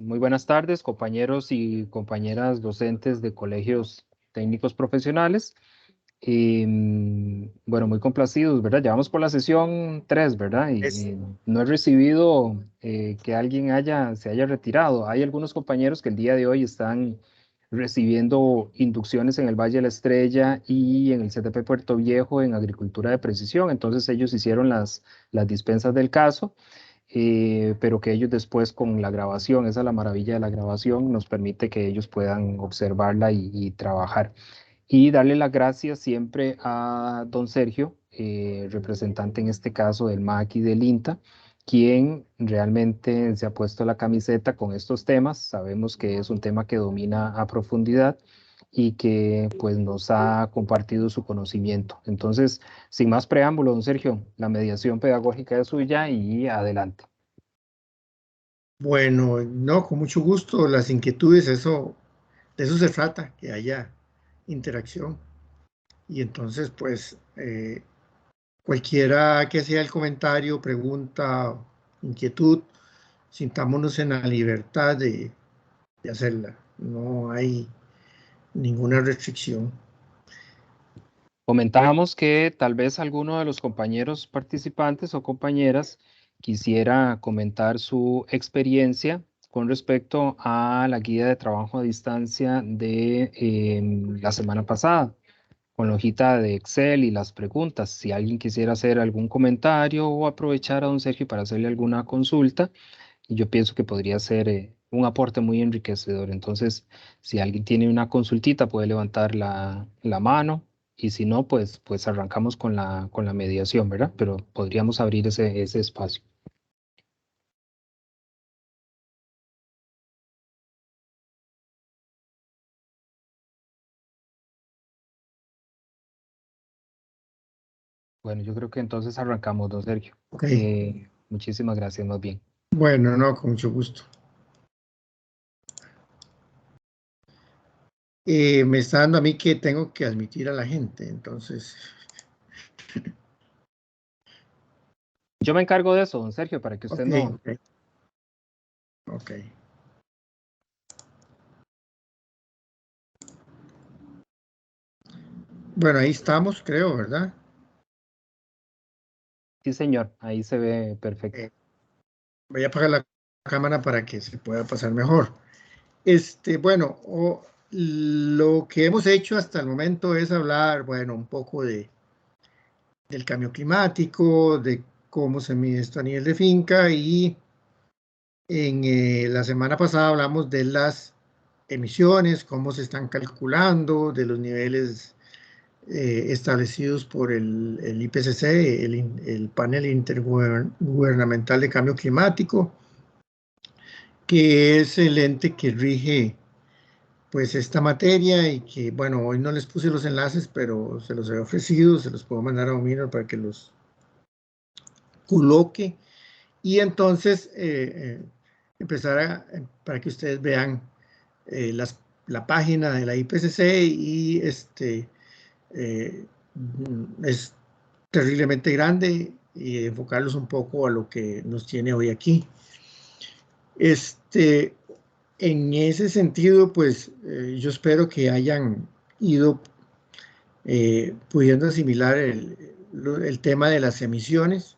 Muy buenas tardes, compañeros y compañeras docentes de colegios técnicos profesionales. Bueno, muy complacidos, ¿verdad? Llevamos por la sesión 3, ¿verdad? Y no he recibido que alguien se haya retirado. Hay algunos compañeros que el día de hoy están recibiendo inducciones en el Valle de la Estrella y en el CTP Puerto Viejo en agricultura de precisión. Entonces ellos hicieron las dispensas del caso, pero que ellos después con la grabación, esa es la maravilla de la grabación, nos permite que ellos puedan observarla y trabajar. Y darle las gracias siempre a don Sergio, representante en este caso del MAC y del INTA, quien realmente se ha puesto la camiseta con estos temas. Sabemos que es un tema que domina a profundidad y que pues nos ha compartido su conocimiento. Entonces, sin más preámbulo, don Sergio, la mediación pedagógica es suya y adelante. Bueno, no, con mucho gusto. Las inquietudes, de eso se trata, que haya interacción. Y entonces, pues, cualquiera que sea el comentario, pregunta, inquietud, sintámonos en la libertad de hacerla. No hay ninguna restricción. Comentábamos que tal vez alguno de los compañeros participantes o compañeras quisiera comentar su experiencia con respecto a la guía de trabajo a distancia de la semana pasada, con la hojita de Excel y las preguntas. Si alguien quisiera hacer algún comentario o aprovechar a don Sergio para hacerle alguna consulta, yo pienso que podría ser un aporte muy enriquecedor. Entonces, si alguien tiene una consultita, puede levantar la mano y si no, pues arrancamos con la mediación, ¿verdad? Pero podríamos abrir ese espacio. Bueno, yo creo que entonces arrancamos, don Sergio. Ok, Muchísimas gracias, más bien. bueno, no, con mucho gusto. Me está dando a mí que tengo que admitir a la gente, entonces, Yo me encargo de eso, don Sergio, para que usted ok, no... ok, ok. Bueno, ahí estamos, creo, ¿verdad? Sí, señor, ahí se ve perfecto. Eh, Voy a apagar la cámara para que se pueda pasar mejor. Bueno, lo que hemos hecho hasta el momento es hablar, bueno, un poco del cambio climático, de cómo se mide esto a nivel de finca y en la semana pasada hablamos de las emisiones, cómo se están calculando, de los niveles establecidos por el IPCC, el Panel Intergubernamental de Cambio Climático, que es el ente que rige pues esta materia y que, bueno, hoy no les puse los enlaces, pero se los he ofrecido, se los puedo mandar a Domino para que los coloque y entonces empezar para que ustedes vean eh, las, la página de la IPCC y eh, es terriblemente grande y enfocarlos un poco a lo que nos tiene hoy aquí. Este, en ese sentido, pues yo espero que hayan ido pudiendo asimilar el tema de las emisiones.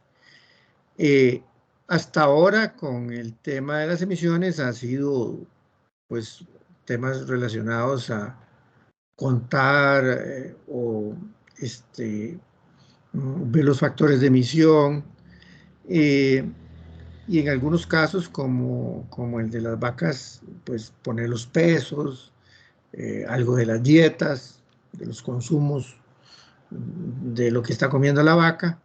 Eh, Hasta ahora, con el tema de las emisiones, ha sido, pues, temas relacionados a contar o ver los factores de emisión. eh, y en algunos casos, como el de las vacas, pues poner los pesos, algo de las dietas, de los consumos, de lo que está comiendo la vaca.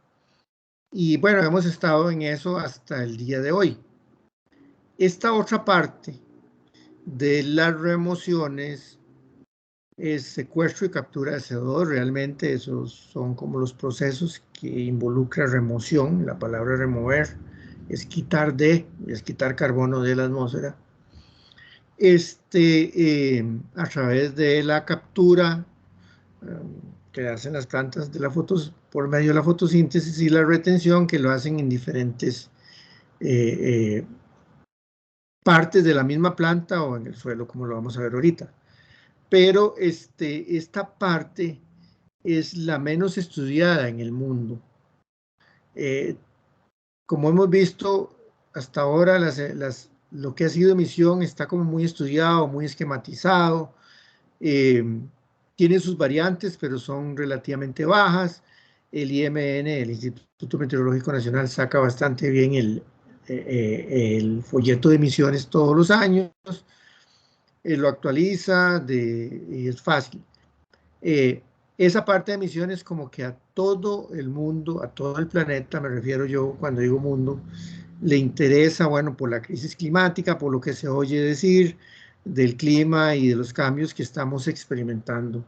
Y bueno, hemos estado en eso hasta el día de hoy. Esta otra parte de las remociones es secuestro y captura de CO2. Realmente esos son como los procesos que involucra remoción. La palabra remover es quitar carbono de la atmósfera. A través de la captura eh, que hacen las plantas de la por medio de la fotosíntesis y la retención que lo hacen en diferentes eh, partes de la misma planta o en el suelo, como lo vamos a ver ahorita. Pero esta parte es la menos estudiada en el mundo. Como hemos visto hasta ahora, lo que ha sido emisión está como muy estudiado, muy esquematizado, tiene sus variantes, pero son relativamente bajas. El IMN, el Instituto Meteorológico Nacional, saca bastante bien el folleto de emisiones todos los años, lo actualiza y es fácil. Esa parte de emisiones como que a todo el mundo, a todo el planeta, me refiero yo cuando digo mundo, le interesa, bueno, por la crisis climática, por lo que se oye decir del clima y de los cambios que estamos experimentando.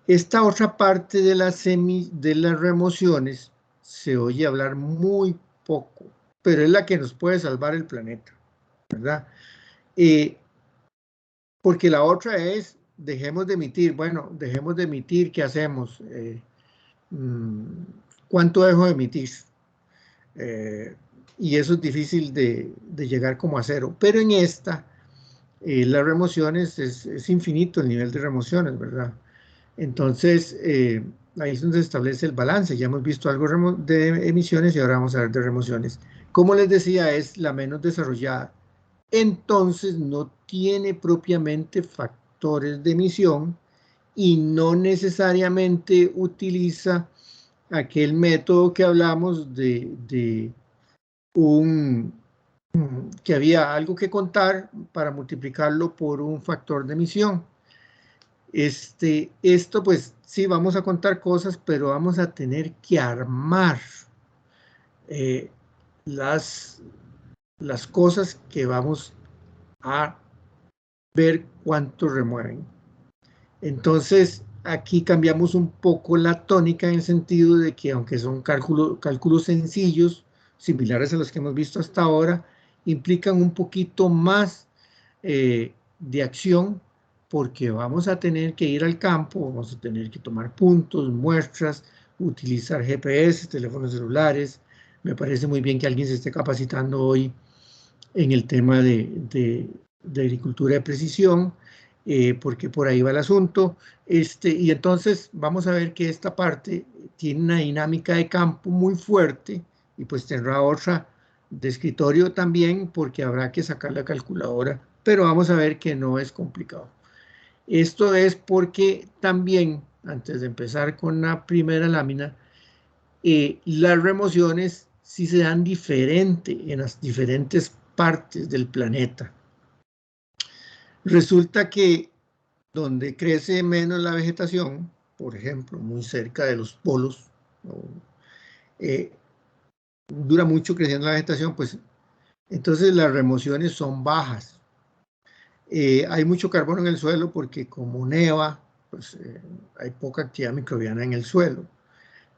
Esta otra parte de de las remociones se oye hablar muy poco, pero es la que nos puede salvar el planeta, ¿verdad? Porque la otra es, dejemos de emitir, bueno, dejemos de emitir, ¿qué hacemos? ¿Cuánto dejo de emitir? Y eso es difícil de llegar como a cero, pero en esta, las remociones, es infinito el nivel de remociones, ¿verdad? Entonces, ahí es donde se establece el balance. Ya hemos visto algo de emisiones y ahora vamos a ver de remociones. Como les decía, es la menos desarrollada. Entonces, no tiene propiamente factores de emisión y no necesariamente utiliza aquel método que hablamos de que había algo que contar para multiplicarlo por un factor de emisión. Esto pues sí, vamos a contar cosas, pero vamos a tener que armar eh, las cosas que vamos a ver cuánto remueven. Entonces, aquí cambiamos un poco la tónica en el sentido de que aunque son cálculos sencillos, similares a los que hemos visto hasta ahora, implican un poquito más de acción porque vamos a tener que ir al campo, vamos a tener que tomar puntos, muestras, utilizar GPS, teléfonos celulares. Me parece muy bien que alguien se esté capacitando hoy en el tema de agricultura de precisión, porque por ahí va el asunto. Y entonces vamos a ver que esta parte tiene una dinámica de campo muy fuerte y pues tendrá otra de escritorio también porque habrá que sacar la calculadora, pero vamos a ver que no es complicado. Esto es porque también, antes de empezar con la primera lámina, las remociones sí se dan diferente en las diferentes partes del planeta. Resulta que donde crece menos la vegetación, por ejemplo, muy cerca de los polos, dura mucho creciendo la vegetación, pues entonces las remociones son bajas. Hay mucho carbono en el suelo porque como neva, pues hay poca actividad microbiana en el suelo.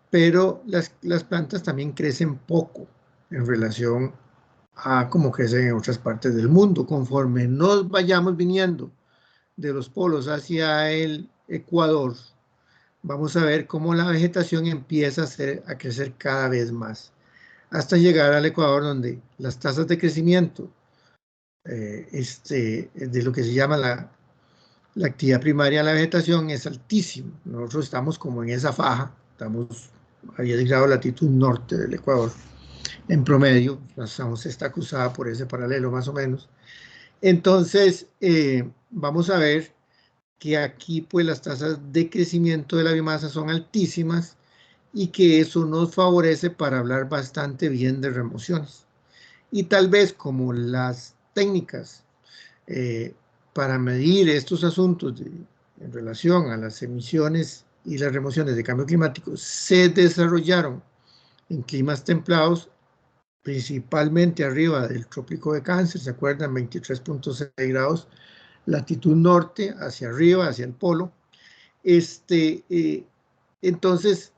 Pero las plantas también crecen poco en relación a cómo crecen en otras partes del mundo. Conforme nos vayamos viniendo de los polos hacia el Ecuador, vamos a ver cómo la vegetación empieza a crecer cada vez más, hasta llegar al Ecuador donde las tasas de crecimiento de lo que se llama la actividad primaria de la vegetación es altísima. Nosotros estamos como en esa faja, estamos a 10 grados de latitud norte del Ecuador, en promedio, está cruzada por ese paralelo más o menos. Entonces, vamos a ver que aquí pues las tasas de crecimiento de la biomasa son altísimas y que eso nos favorece para hablar bastante bien de remociones. Y tal vez como las técnicas para medir estos asuntos en relación a las emisiones y las remociones de cambio climático se desarrollaron en climas templados, principalmente arriba del Trópico de Cáncer, ¿se acuerdan? 23.6 grados, latitud norte, hacia arriba, hacia el polo. Entonces,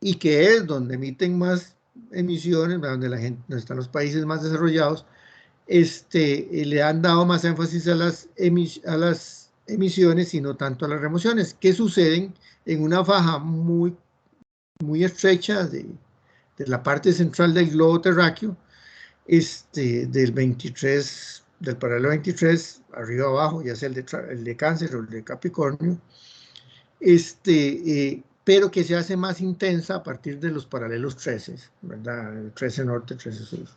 y que es donde emiten más emisiones, donde la gente, donde están los países más desarrollados, le han dado más énfasis a las emisiones y no tanto a las remociones, que suceden en una faja muy, muy estrecha de la parte central del globo terráqueo, del 23 del paralelo 23, arriba abajo, ya sea el de Cáncer o el de Capricornio, pero que se hace más intensa a partir de los paralelos 13, ¿verdad? El 13 norte, 13 sur.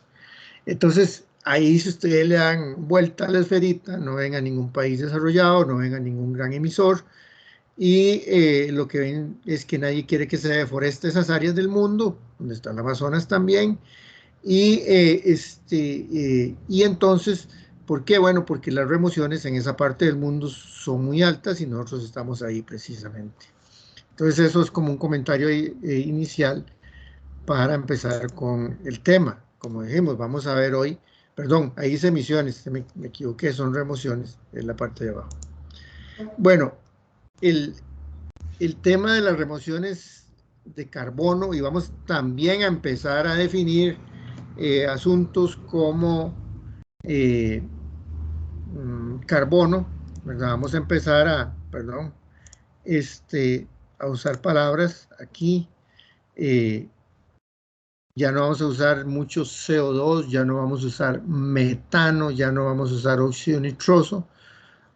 Entonces, ahí si ustedes le dan vuelta a la esferita, no ven a ningún país desarrollado, no ven a ningún gran emisor, y lo que ven es que nadie quiere que se deforeste esas áreas del mundo, donde está el Amazonas también, y entonces, ¿por qué? Bueno, porque las remociones en esa parte del mundo son muy altas y nosotros estamos ahí precisamente. Entonces eso es como un comentario inicial para empezar con el tema. Como dijimos, vamos a ver hoy, perdón, ahí dice emisiones, me equivoqué, son remociones, en la parte de abajo. Bueno, el tema de las remociones de carbono, y vamos también a empezar a definir asuntos como carbono, ¿verdad? Vamos a empezar a, perdón, a usar palabras aquí. Ya no vamos a usar mucho CO2, ya no vamos a usar metano, ya no vamos a usar óxido nitroso.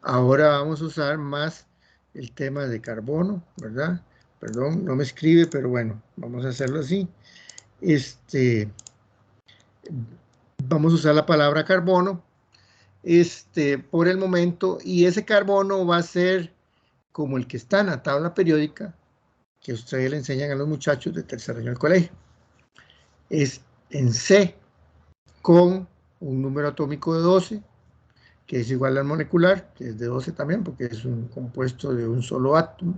Ahora vamos a usar más el tema de carbono, ¿verdad? Perdón, no me escribe, pero bueno, vamos a hacerlo así. Vamos a usar la palabra carbono, por el momento, y ese carbono va a ser como el que está en la tabla periódica que ustedes le enseñan a los muchachos de tercer año del colegio. Es en C, con un número atómico de 12, que es igual al molecular, que es de 12 también, porque es un compuesto de un solo átomo,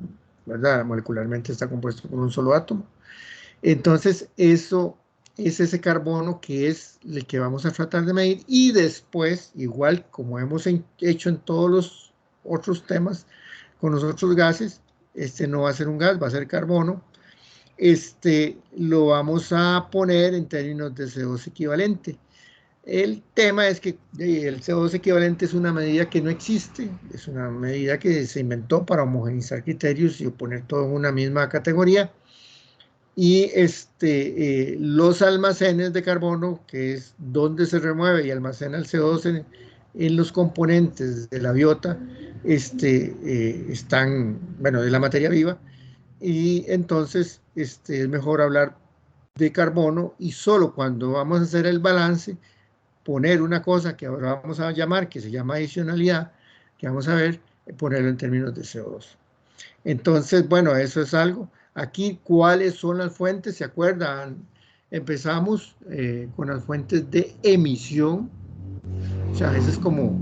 ¿verdad? Molecularmente está compuesto por un solo átomo. Entonces, eso es ese carbono que es el que vamos a tratar de medir, y después, igual como hemos hecho en todos los otros temas, con los otros gases, no va a ser un gas, va a ser carbono, lo vamos a poner en términos de CO2 equivalente. El tema es que el CO2 equivalente es una medida que no existe, es una medida que se inventó para homogeneizar criterios y poner todo en una misma categoría. Y los almacenes de carbono, que es donde se remueve y almacena el CO2 en los componentes de la biota, están, bueno, de la materia viva, y entonces es mejor hablar de carbono, y solo cuando vamos a hacer el balance, poner una cosa que ahora vamos a llamar, que se llama adicionalidad, que vamos a ver, ponerlo en términos de CO2. Entonces, bueno, eso es algo. Aquí, ¿cuáles son las fuentes? ¿Se acuerdan? Empezamos con las fuentes de emisión. O sea, eso es como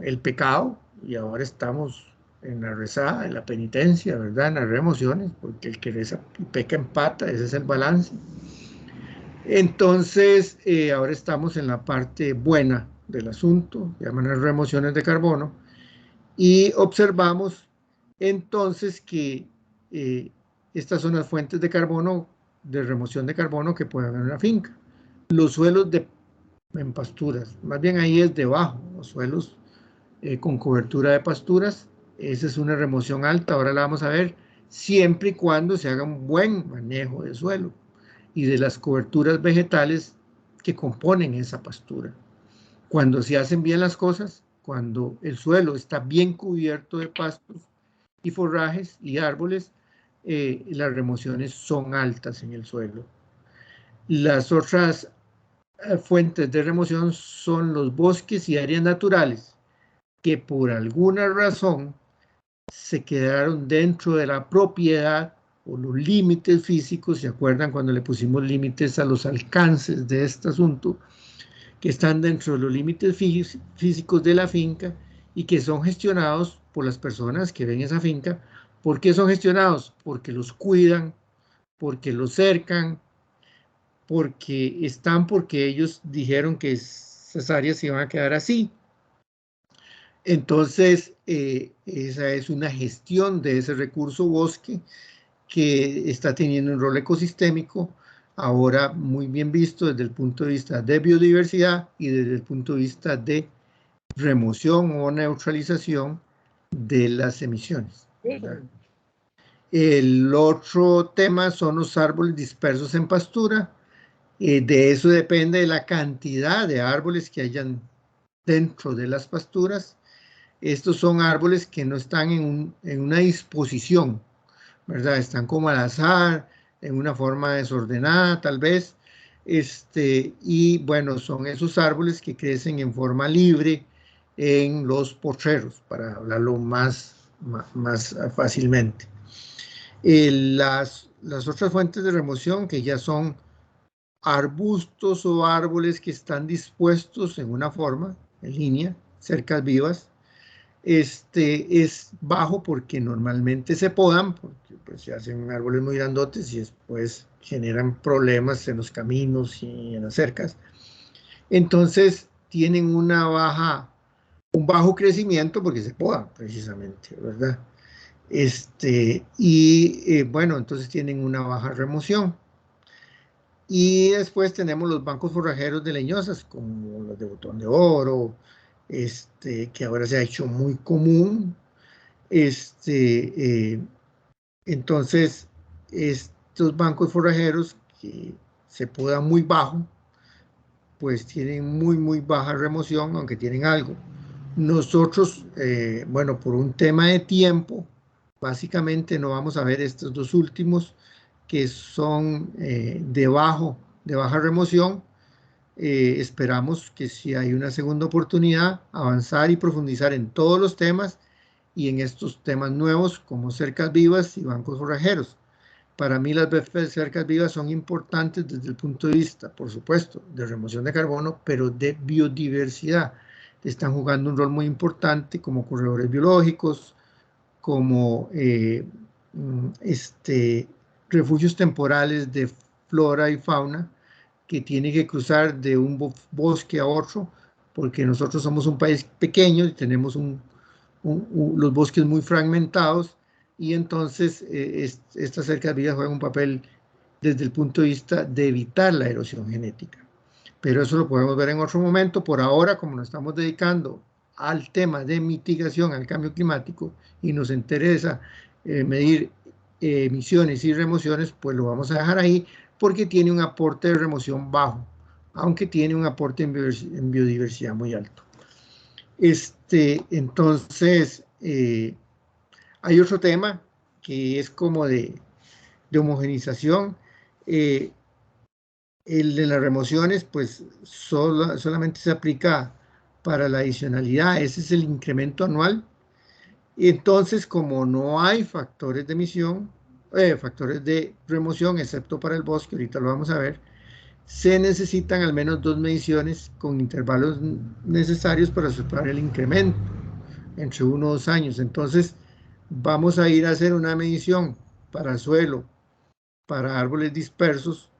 el pecado, y ahora estamos en la rezada, en la penitencia, ¿verdad? En las remociones, porque el que reza y peca empata, ese es el balance. Entonces, ahora estamos en la parte buena del asunto, llaman las remociones de carbono, y observamos entonces que estas son las fuentes de carbono, de remoción de carbono que puede haber en una finca. Los suelos en pasturas, más bien ahí es debajo, los suelos con cobertura de pasturas, esa es una remoción alta, ahora la vamos a ver, siempre y cuando se haga un buen manejo del suelo y de las coberturas vegetales que componen esa pastura. Cuando se hacen bien las cosas, cuando el suelo está bien cubierto de pastos y forrajes y árboles, las remociones son altas en el suelo. Las otras fuentes de remoción son los bosques y áreas naturales, que por alguna razón se quedaron dentro de la propiedad o los límites físicos. ¿Se acuerdan cuando le pusimos límites a los alcances de este asunto? Que están dentro de los límites físicos de la finca y que son gestionados por las personas que ven esa finca. ¿Por qué son gestionados? Porque los cuidan, porque los cercan, porque ellos dijeron que esas áreas se iban a quedar así. Entonces, esa es una gestión de ese recurso bosque que está teniendo un rol ecosistémico ahora muy bien visto desde el punto de vista de biodiversidad y desde el punto de vista de remoción o neutralización de las emisiones, ¿verdad? El otro tema son los árboles dispersos en pastura, De eso depende de la cantidad de árboles que hayan dentro de las pasturas. Estos son árboles que no están en una disposición, ¿verdad? Están como al azar, en una forma desordenada tal vez. Y bueno, son esos árboles que crecen en forma libre en los potreros, para hablarlo más fácilmente. Las otras fuentes de remoción, que ya son arbustos o árboles que están dispuestos en una forma, en línea, cercas vivas, es bajo porque normalmente se podan, porque pues, se hacen árboles muy grandotes y después generan problemas en los caminos y en las cercas. Entonces tienen un bajo crecimiento porque se podan precisamente, ¿verdad? Bueno, entonces tienen una baja remoción. Y después tenemos los bancos forrajeros de leñosas, como los de botón de oro, que ahora se ha hecho muy común. Entonces, estos bancos forrajeros que se podan muy bajo, pues tienen muy baja remoción, aunque tienen algo. Nosotros, bueno, por un tema de tiempo, básicamente no vamos a ver estos dos últimos, que son de baja remoción. Esperamos que si hay una segunda oportunidad, avanzar y profundizar en todos los temas y en estos temas nuevos como cercas vivas y bancos forrajeros. Para mí las cercas vivas son importantes desde el punto de vista, por supuesto, de remoción de carbono, pero de biodiversidad. Están jugando un rol muy importante como corredores biológicos, como refugios temporales de flora y fauna que tiene que cruzar de un bosque a otro, porque nosotros somos un país pequeño y tenemos los bosques muy fragmentados, y entonces estas cercas vivas juegan un papel desde el punto de vista de evitar la erosión genética. Pero eso lo podemos ver en otro momento. Por ahora, como nos estamos dedicando al tema de mitigación al cambio climático y nos interesa medir emisiones y remociones, pues lo vamos a dejar ahí porque tiene un aporte de remoción bajo, aunque tiene un aporte en biodiversidad muy alto. Entonces, hay otro tema que es como de homogenización. El de las remociones, pues solamente se aplica para la adicionalidad, ese es el incremento anual. Y entonces, como no hay factores de emisión, factores de remoción, excepto para el bosque, ahorita lo vamos a ver, se necesitan al menos 2 mediciones con intervalos necesarios para superar el incremento, entre 1 o 2 años. Entonces, vamos a ir a hacer una medición para suelo, para árboles dispersos,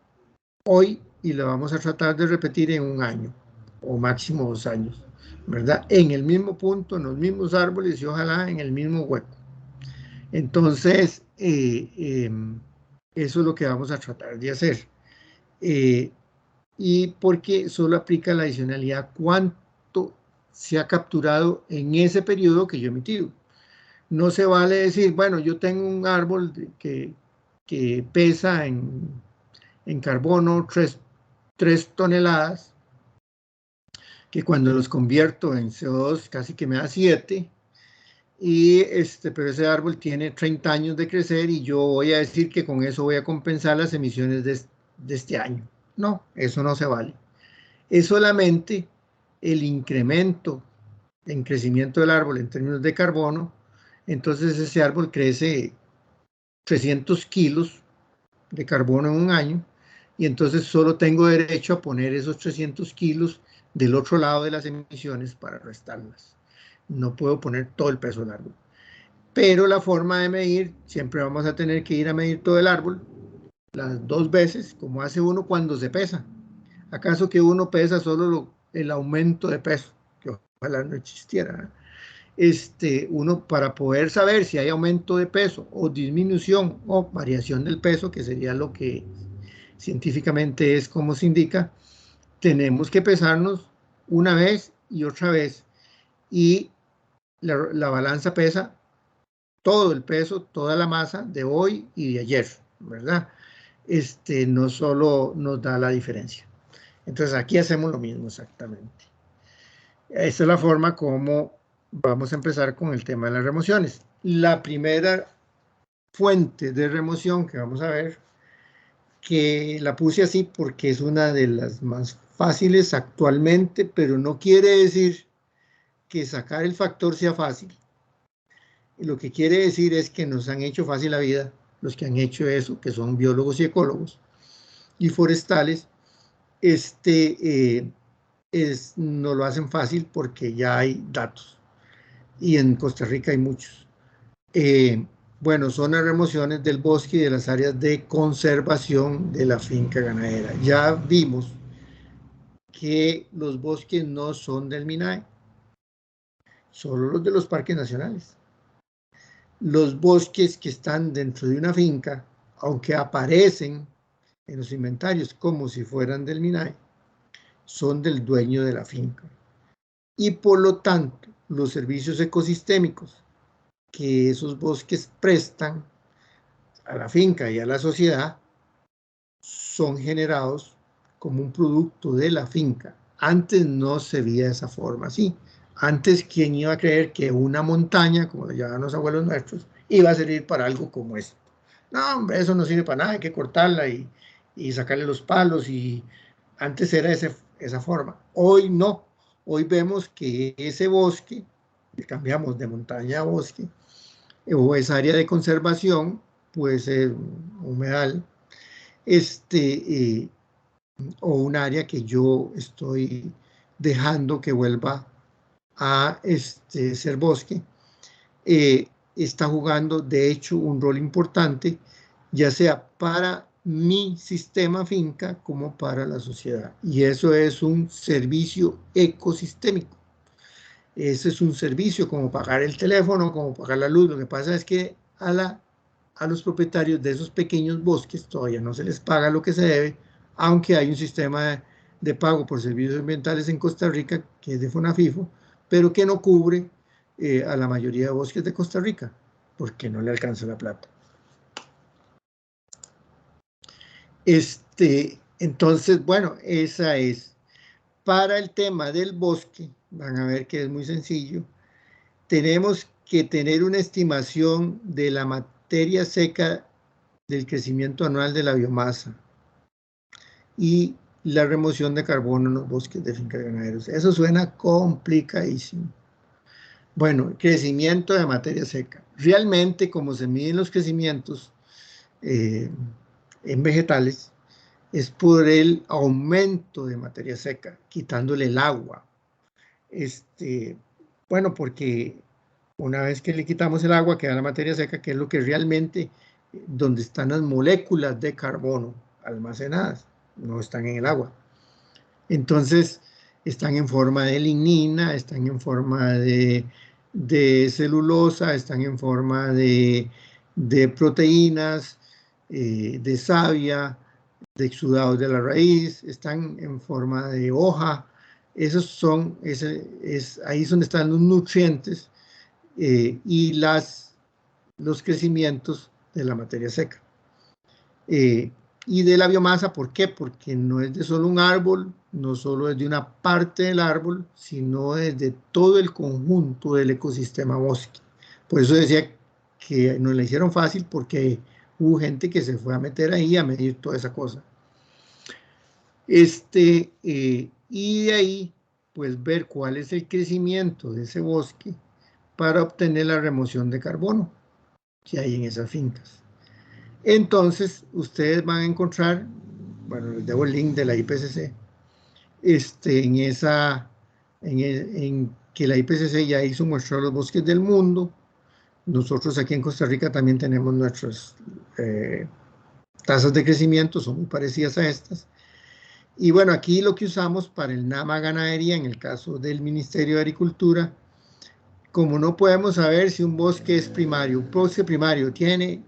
hoy, y lo vamos a tratar de repetir en 1 año o máximo 2 años, ¿verdad? En el mismo punto, en los mismos árboles y ojalá en el mismo hueco. Entonces, eso es lo que vamos a tratar de hacer. Y porque solo aplica la adicionalidad cuánto se ha capturado en ese periodo que yo he emitido. No se vale decir, bueno, yo tengo un árbol que pesa en carbono 3 toneladas, que cuando los convierto en CO2 casi que me da 7, pero ese árbol tiene 30 años de crecer y yo voy a decir que con eso voy a compensar las emisiones de este año. No, eso no se vale. Es solamente el incremento en crecimiento del árbol en términos de carbono. Entonces ese árbol crece 300 kilos de carbono en 1 año, y entonces solo tengo derecho a poner esos 300 kilos del otro lado de las emisiones para restarlas. No puedo poner todo el peso del árbol. Pero la forma de medir, siempre vamos a tener que ir a medir todo el árbol las 2 veces, como hace uno cuando se pesa. ¿Acaso que uno pesa solo el aumento de peso? Que ojalá no existiera. Uno, para poder saber si hay aumento de peso o disminución o variación del peso, que sería lo que científicamente es como se indica, tenemos que pesarnos una vez y otra vez, y la balanza pesa todo el peso, toda la masa de hoy y de ayer, ¿verdad? no solo nos da la diferencia. Entonces aquí hacemos lo mismo exactamente. Esta es la forma como vamos a empezar con el tema de las remociones. La primera fuente de remoción que vamos a ver, que la puse así porque es una de las más fáciles actualmente, pero no quiere decir que sacar el factor sea fácil. Lo que quiere decir es que nos han hecho fácil la vida los que han hecho eso, que son biólogos y ecólogos y forestales, no lo hacen fácil porque ya hay datos. Y en Costa Rica hay muchos. Bueno, son las remociones del bosque y de las áreas de conservación de la finca ganadera. Ya vimos que los bosques no son del MINAE, solo los de los parques nacionales. Los bosques que están dentro de una finca, aunque aparecen en los inventarios como si fueran del MINAE, son del dueño de la finca. Y por lo tanto, los servicios ecosistémicos que esos bosques prestan a la finca y a la sociedad son generados como un producto de la finca. Antes no se veía de esa forma así. Antes, ¿quién iba a creer que una montaña, como le llamaban los abuelos nuestros, iba a servir para algo como esto? No, hombre, eso no sirve para nada, hay que cortarla y sacarle los palos. Y antes era esa forma. Hoy no. Hoy vemos que ese bosque, cambiamos de montaña a bosque, o esa área de conservación, puede ser humedal, o un área que yo estoy dejando que vuelva a ser bosque, está jugando de hecho un rol importante, ya sea para mi sistema finca como para la sociedad. Y eso es un servicio ecosistémico. Ese es un servicio como pagar el teléfono, como pagar la luz. Lo que pasa es que a los propietarios de esos pequeños bosques todavía no se les paga lo que se debe, aunque hay un sistema de pago por servicios ambientales en Costa Rica, que es de FONAFIFO, pero que no cubre a la mayoría de bosques de Costa Rica, porque no le alcanza la plata. Entonces, bueno, esa es. Para el tema del bosque, van a ver que es muy sencillo. Tenemos que tener una estimación de la materia seca del crecimiento anual de la biomasa y la remoción de carbono en los bosques de fincas ganaderos. Eso suena complicadísimo. Bueno, crecimiento de materia seca. Realmente, como se miden los crecimientos en vegetales, es por el aumento de materia seca, quitándole el agua. Bueno, porque una vez que le quitamos el agua, queda la materia seca, que es lo que realmente, donde están las moléculas de carbono almacenadas, no están en el agua. Entonces, están en forma de lignina, están en forma de celulosa, están en forma de proteínas, de savia, de exudados de la raíz, están en forma de hoja. Esos son, ahí es donde están los nutrientes y los crecimientos de la materia seca. Y de la biomasa, ¿por qué? Porque no es de solo un árbol, no solo es de una parte del árbol, sino es de todo el conjunto del ecosistema bosque. Por eso decía que nos la hicieron fácil, porque hubo gente que se fue a meter ahí a medir toda esa cosa. Y de ahí, pues ver cuál es el crecimiento de ese bosque para obtener la remoción de carbono que hay en esas fincas. Entonces, ustedes van a encontrar, bueno, les dejo el link de la IPCC, en que la IPCC ya hizo muestrear los bosques del mundo. Nosotros aquí en Costa Rica también tenemos nuestras tasas de crecimiento, son muy parecidas a estas. Y bueno, aquí lo que usamos para el NAMA Ganadería, en el caso del Ministerio de Agricultura, como no podemos saber si un bosque es primario, un bosque primario tiene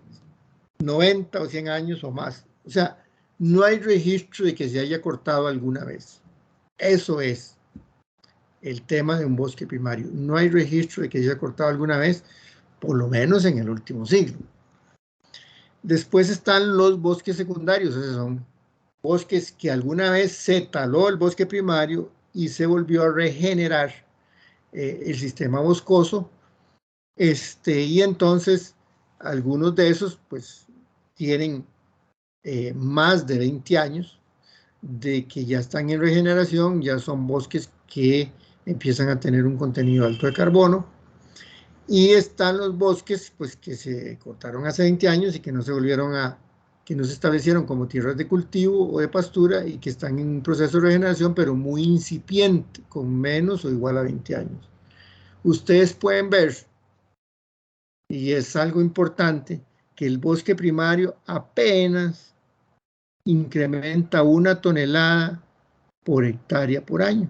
90 o 100 años o más. O sea, no hay registro de que se haya cortado alguna vez. Eso es el tema de un bosque primario. No hay registro de que se haya cortado alguna vez, por lo menos en el último siglo. Después están los bosques secundarios, esos son bosques que alguna vez se taló el bosque primario y se volvió a regenerar el sistema boscoso, y entonces algunos de esos pues tienen más de 20 años de que ya están en regeneración, ya son bosques que empiezan a tener un contenido alto de carbono, y están los bosques pues que se cortaron hace 20 años y que no se volvieron a, que no se establecieron como tierras de cultivo o de pastura y que están en un proceso de regeneración pero muy incipiente, con menos o igual a 20 años. Ustedes pueden ver, y es algo importante, que el bosque primario apenas incrementa 1 tonelada por hectárea por año.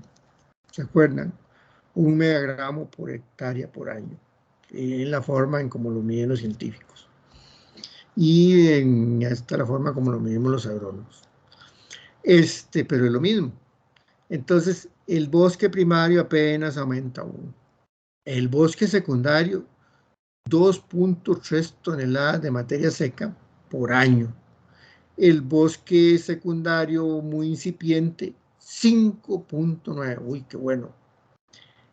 ¿Se acuerdan? 1 megagramo por hectárea por año. Es la forma en cómo lo miden los científicos. Y esta es la forma como lo medimos los agrónomos. Pero es lo mismo. Entonces, el bosque primario apenas aumenta 1. El bosque secundario, 2.3 toneladas de materia seca por año. El bosque secundario muy incipiente, 5.9. Uy, qué bueno.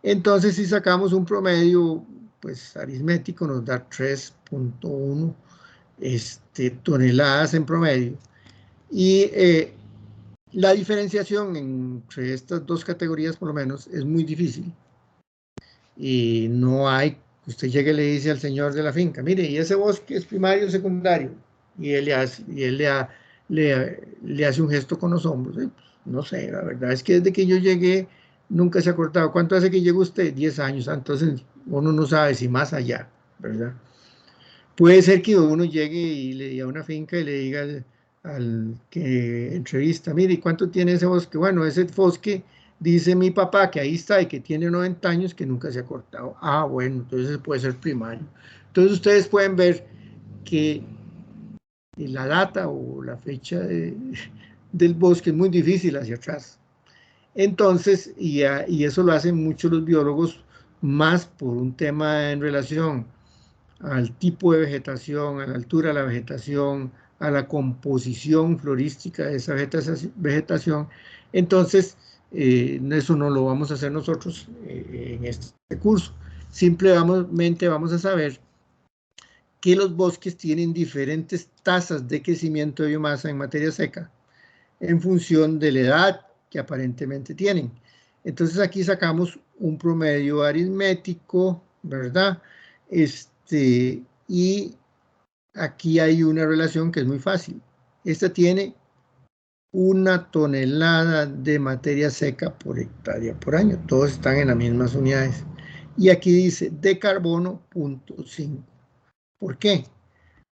Entonces, si sacamos un promedio, pues aritmético, nos da 3.1 toneladas en promedio. Y la diferenciación entre estas dos categorías, por lo menos, es muy difícil. Y no hay, usted llega y le dice al señor de la finca, mire, ¿y ese bosque es primario o secundario? Y él le hace un gesto con los hombros. No sé, la verdad es que desde que yo llegué nunca se ha cortado. ¿Cuánto hace que llegó usted? 10 años. Entonces uno no sabe si más allá, ¿verdad? Puede ser que uno llegue y le diga a una finca y le diga al que entrevista, mire, ¿y cuánto tiene ese bosque? Bueno, ese bosque dice mi papá que ahí está y que tiene 90 años que nunca se ha cortado. Ah, bueno, entonces puede ser primario. Entonces ustedes pueden ver que la data o la fecha del bosque es muy difícil hacia atrás. Entonces, y eso lo hacen muchos los biólogos más por un tema en relación al tipo de vegetación, a la altura de la vegetación, a la composición florística de esa vegetación. Entonces, eso no lo vamos a hacer nosotros en este curso. Simplemente vamos a saber que los bosques tienen diferentes tasas de crecimiento de biomasa en materia seca en función de la edad que aparentemente tienen. Entonces aquí sacamos un promedio aritmético, ¿verdad? Y aquí hay una relación que es muy fácil. Esta tiene 1 tonelada de materia seca por hectárea por año. Todos están en las mismas unidades. Y aquí dice de carbono 0.5. ¿Por qué?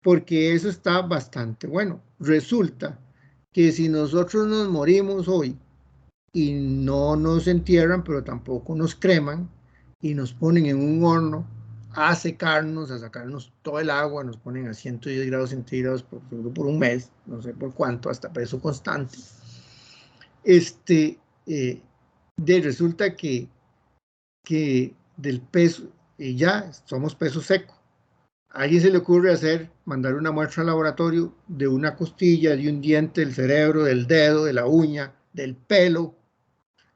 Porque eso está bastante bueno. Resulta que si nosotros nos morimos hoy y no nos entierran, pero tampoco nos creman y nos ponen en un horno a secarnos, a sacarnos todo el agua, nos ponen a 110 grados centígrados por un mes, no sé por cuánto, hasta peso constante. Resulta que del peso, ya somos peso seco. ¿A alguien se le ocurre mandar una muestra al laboratorio de una costilla, de un diente, del cerebro, del dedo, de la uña, del pelo,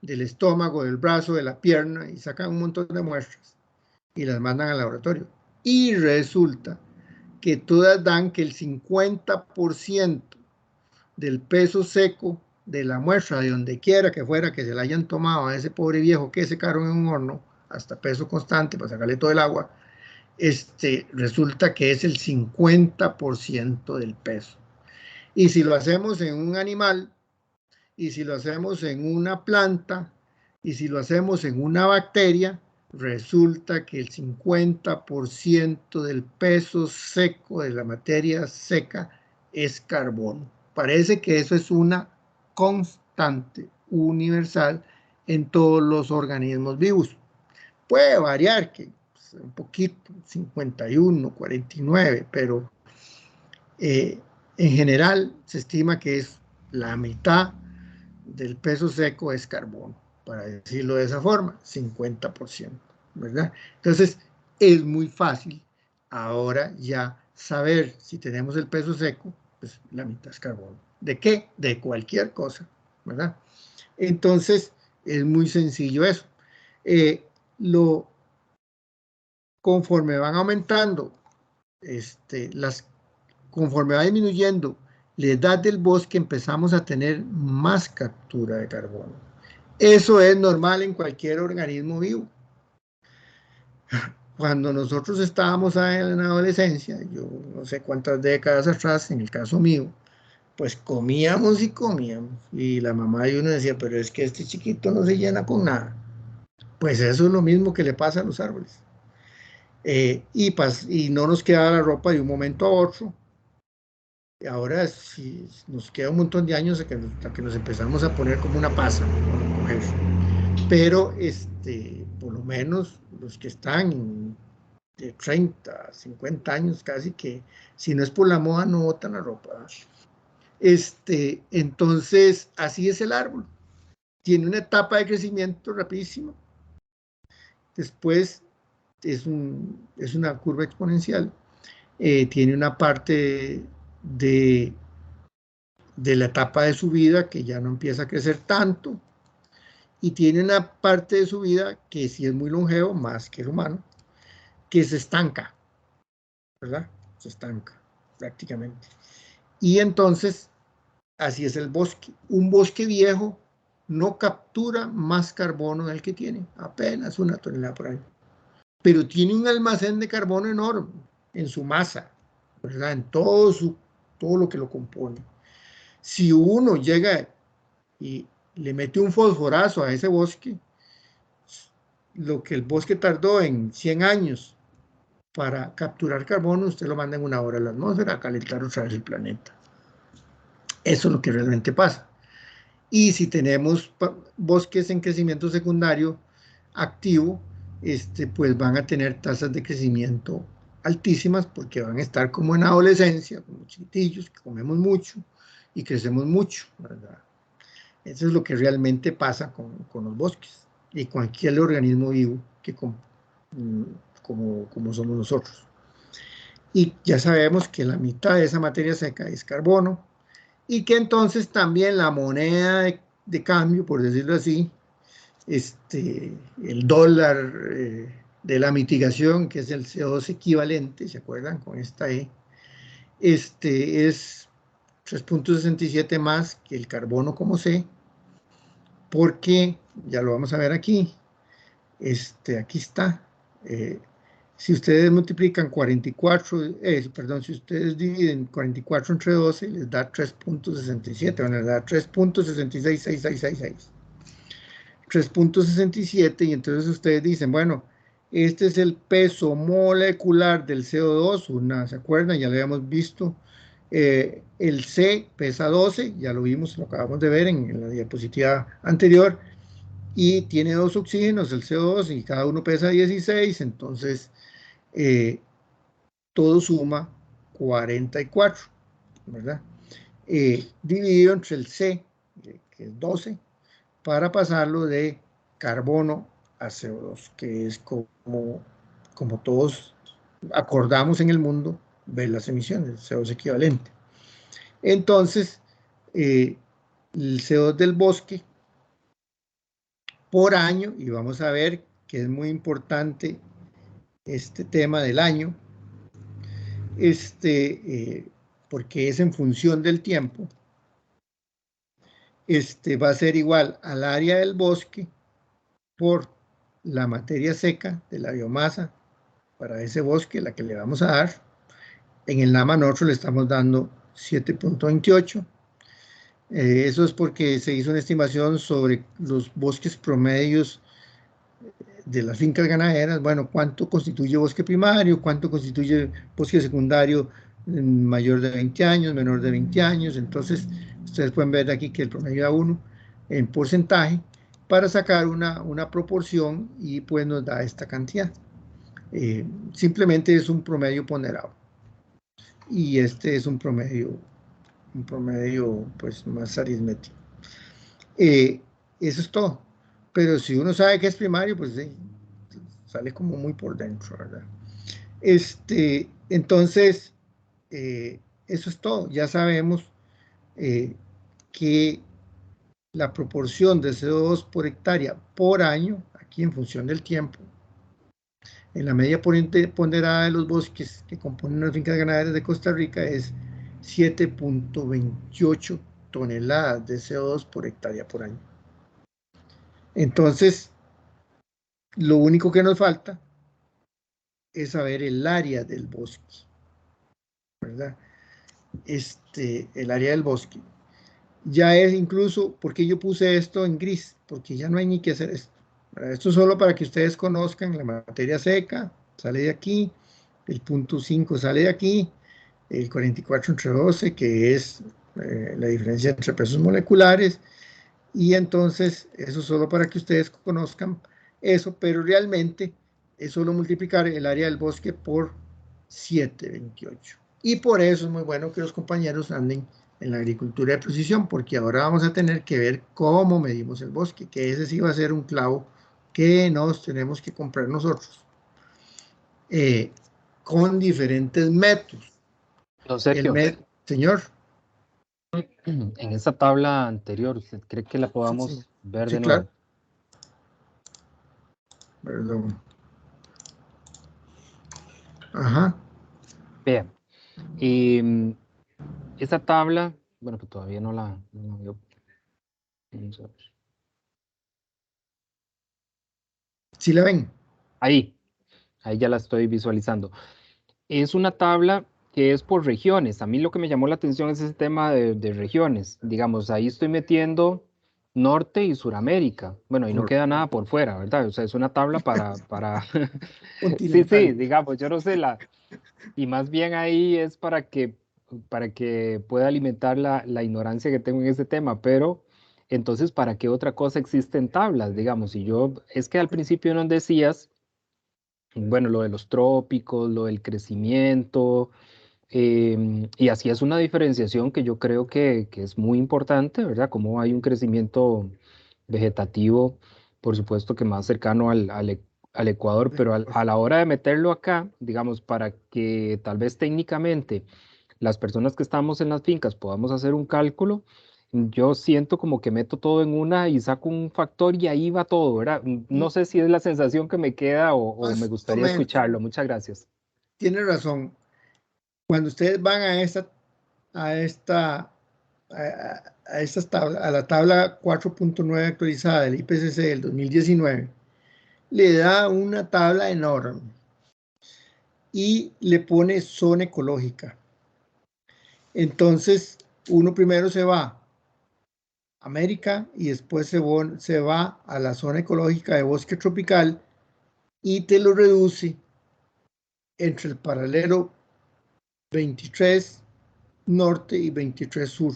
del estómago, del brazo, de la pierna, y sacan un montón de muestras y las mandan al laboratorio? Y resulta que todas dan que el 50% del peso seco de la muestra, de donde quiera que fuera que se la hayan tomado a ese pobre viejo que secaron en un horno, hasta peso constante para sacarle todo el agua, resulta que es el 50% del peso. Y si lo hacemos en un animal, y si lo hacemos en una planta, y si lo hacemos en una bacteria, resulta que el 50% del peso seco de la materia seca es carbono. Parece que eso es una constante universal en todos los organismos vivos. Puede variar, que un poquito, 51, 49, pero en general se estima que es la mitad del peso seco es carbono, para decirlo de esa forma, 50%, ¿verdad? Entonces, es muy fácil ahora ya saber si tenemos el peso seco, pues la mitad es carbono. ¿De qué? De cualquier cosa, ¿verdad? Entonces, es muy sencillo eso. Conforme van aumentando, conforme va disminuyendo la edad del bosque, empezamos a tener más captura de carbono. Eso es normal en cualquier organismo vivo. Cuando nosotros estábamos en la adolescencia, yo no sé cuántas décadas atrás, en el caso mío, pues comíamos y comíamos. Y la mamá de uno decía, pero es que este chiquito no se llena con nada. Pues eso es lo mismo que le pasa a los árboles. Y no nos queda la ropa de un momento a otro. Y ahora sí, nos queda un montón de años hasta que nos empezamos a poner como una pasa para coger. Pero por lo menos los que están de 30, 50 años casi, que si no es por la moda no botan la ropa. Entonces, así es el árbol. Tiene una etapa de crecimiento rapidísimo. Después es una curva exponencial. Tiene una parte de la etapa de su vida que ya no empieza a crecer tanto. Y tiene una parte de su vida que sí es muy longevo, más que el humano, que se estanca, ¿verdad? Se estanca prácticamente. Y entonces, así es el bosque. Un bosque viejo no captura más carbono del que tiene, apenas 1 tonelada por año. Pero tiene un almacén de carbono enorme en su masa, ¿verdad? En todo lo que lo compone. Si uno llega y le mete un fosforazo a ese bosque, lo que el bosque tardó en 100 años para capturar carbono, usted lo manda en 1 hora a la atmósfera a calentar otra vez el planeta. Eso es lo que realmente pasa. Y si tenemos bosques en crecimiento secundario activo, pues van a tener tasas de crecimiento altísimas porque van a estar como en adolescencia, como chiquitillos, que comemos mucho y crecemos mucho, ¿verdad? Eso es lo que realmente pasa con los bosques y cualquier organismo vivo como somos nosotros. Y ya sabemos que la mitad de esa materia seca es carbono y que entonces también la moneda de cambio, por decirlo así, el dólar de la mitigación, que es el CO2 equivalente, ¿se acuerdan? Con esta E, es 3.67 más que el carbono como C, porque, ya lo vamos a ver aquí, aquí está, si ustedes multiplican 44, perdón, si ustedes dividen 44 entre 12, les da 3.67, bueno, les da 3.666666. 3.67 y entonces ustedes dicen, bueno, este es el peso molecular del CO2, ¿se acuerdan? Ya lo habíamos visto. El C pesa 12, ya lo vimos, lo acabamos de ver en la diapositiva anterior, y tiene 2 oxígenos, el CO2, y cada uno pesa 16, entonces todo suma 44, ¿verdad? Dividido entre el C, que es 12, para pasarlo de carbono a CO2, que es como todos acordamos en el mundo ver las emisiones, CO2 equivalente. Entonces, el CO2 del bosque por año, y vamos a ver que es muy importante este tema del año, porque es en función del tiempo, va a ser igual al área del bosque por la materia seca de la biomasa para ese bosque, la que le vamos a dar. En el NAMA nosotros le estamos dando 7.28. Eso es porque se hizo una estimación sobre los bosques promedios de las fincas ganaderas. Bueno, cuánto constituye bosque primario, cuánto constituye bosque secundario mayor de 20 años, menor de 20 años. Entonces, ustedes pueden ver aquí que el promedio da 1 en porcentaje para sacar una proporción y pues nos da esta cantidad. Simplemente es un promedio ponderado. Y este es un promedio pues más aritmético. Eso es todo. Pero si uno sabe que es primario, pues sale como muy por dentro, ¿verdad? Entonces, eso es todo. Ya sabemos que la proporción de CO2 por hectárea por año, aquí en función del tiempo, en la media ponderada de los bosques que componen las fincas ganaderas de Costa Rica es 7.28 toneladas de CO2 por hectárea por año. Entonces, lo único que nos falta es saber el área del bosque, ¿verdad? El área del bosque. Ya es incluso, porque yo puse esto en gris, porque ya no hay ni que hacer esto. Esto es solo para que ustedes conozcan la materia seca, sale de aquí, el punto 5 sale de aquí, el 44 entre 12, que es la diferencia entre pesos moleculares, y entonces eso solo para que ustedes conozcan eso, pero realmente es solo multiplicar el área del bosque por 728. Y por eso es muy bueno que los compañeros anden en la agricultura de precisión, porque ahora vamos a tener que ver cómo medimos el bosque, que ese sí va a ser un clavo que nos tenemos que comprar nosotros, con diferentes métodos. Don Sergio, Señor. en esa tabla anterior, ¿usted cree que la Sí, podamos ver sí, de claro. nuevo? Perdón. Ajá. Vean, y esa tabla, bueno, que todavía no la veo. Vamos a ver. ¿Sí la ven? Ahí, ahí ya la estoy visualizando. Es una tabla que es por regiones. A mí lo que me llamó la atención es ese tema de regiones. Digamos, ahí estoy metiendo Norte y Suramérica. Bueno, y no queda nada por fuera, ¿verdad? O sea, es una tabla para... Sí, sí, Continental. digamos, yo no sé y más bien ahí es para que pueda alimentar la ignorancia que tengo en ese tema, pero entonces, ¿para qué otra cosa existen tablas? Digamos, y yo, es que al principio nos decías, bueno, lo de los trópicos, lo del crecimiento, y así es una diferenciación que yo creo que es muy importante, ¿verdad? Como hay un crecimiento vegetativo, por supuesto que más cercano al Ecuador, pero a la hora de meterlo acá, digamos, para que tal vez técnicamente las personas que estamos en las fincas podamos hacer un cálculo, yo siento como que meto todo en una y saco un factor y ahí va todo, ¿verdad? No sé si es la sensación que me queda o me Más o gustaría menos. escucharlo. Muchas gracias. Tiene razón. Cuando ustedes van a esta, a la tabla 4.9 actualizada del IPCC del 2019, le da una tabla enorme y le pone zona ecológica. Entonces, uno primero se va a América y después se va a la zona ecológica de bosque tropical y te lo reduce entre el paralelo 23 norte y 23 sur.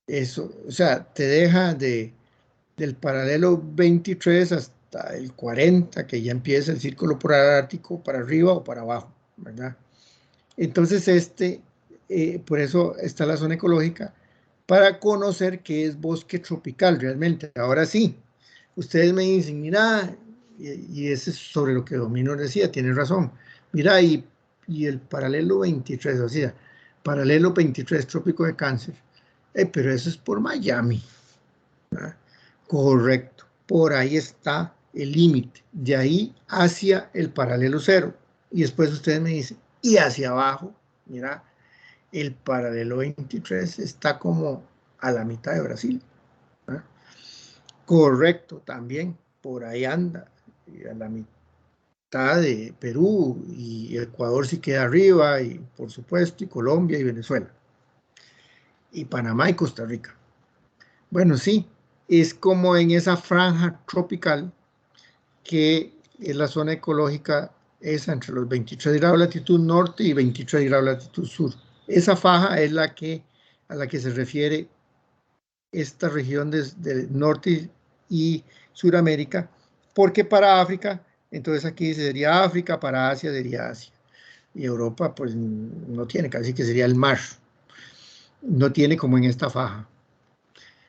Eso, o sea, te deja del paralelo 23 hasta el 40, que ya empieza el círculo polar ártico para arriba o para abajo, ¿verdad? Entonces, por eso está la zona ecológica, para conocer qué es bosque tropical realmente. Ahora sí, ustedes me dicen, mira, y ese es sobre lo que Domino decía, tiene razón, mira, y el paralelo 23, o sea, paralelo 23, trópico de Cáncer, pero eso es por Miami, ¿verdad? Correcto, por ahí está el límite, de ahí hacia el paralelo cero, y después ustedes me dicen, y hacia abajo, mira, el paralelo 23 está como a la mitad de Brasil, ¿verdad? Correcto, también, por ahí anda, a la mitad de Perú, y Ecuador sí queda arriba, y por supuesto, y Colombia y Venezuela, y Panamá y Costa Rica. Bueno, sí, es como en esa franja tropical que es la zona ecológica esa entre los 23 grados de latitud norte y 23 grados de latitud sur. Esa faja es a la que se refiere esta región de norte y Suramérica, porque para África, entonces aquí sería África, para Asia sería Asia. Y Europa pues no tiene, casi que sería el mar, no tiene como en esta faja,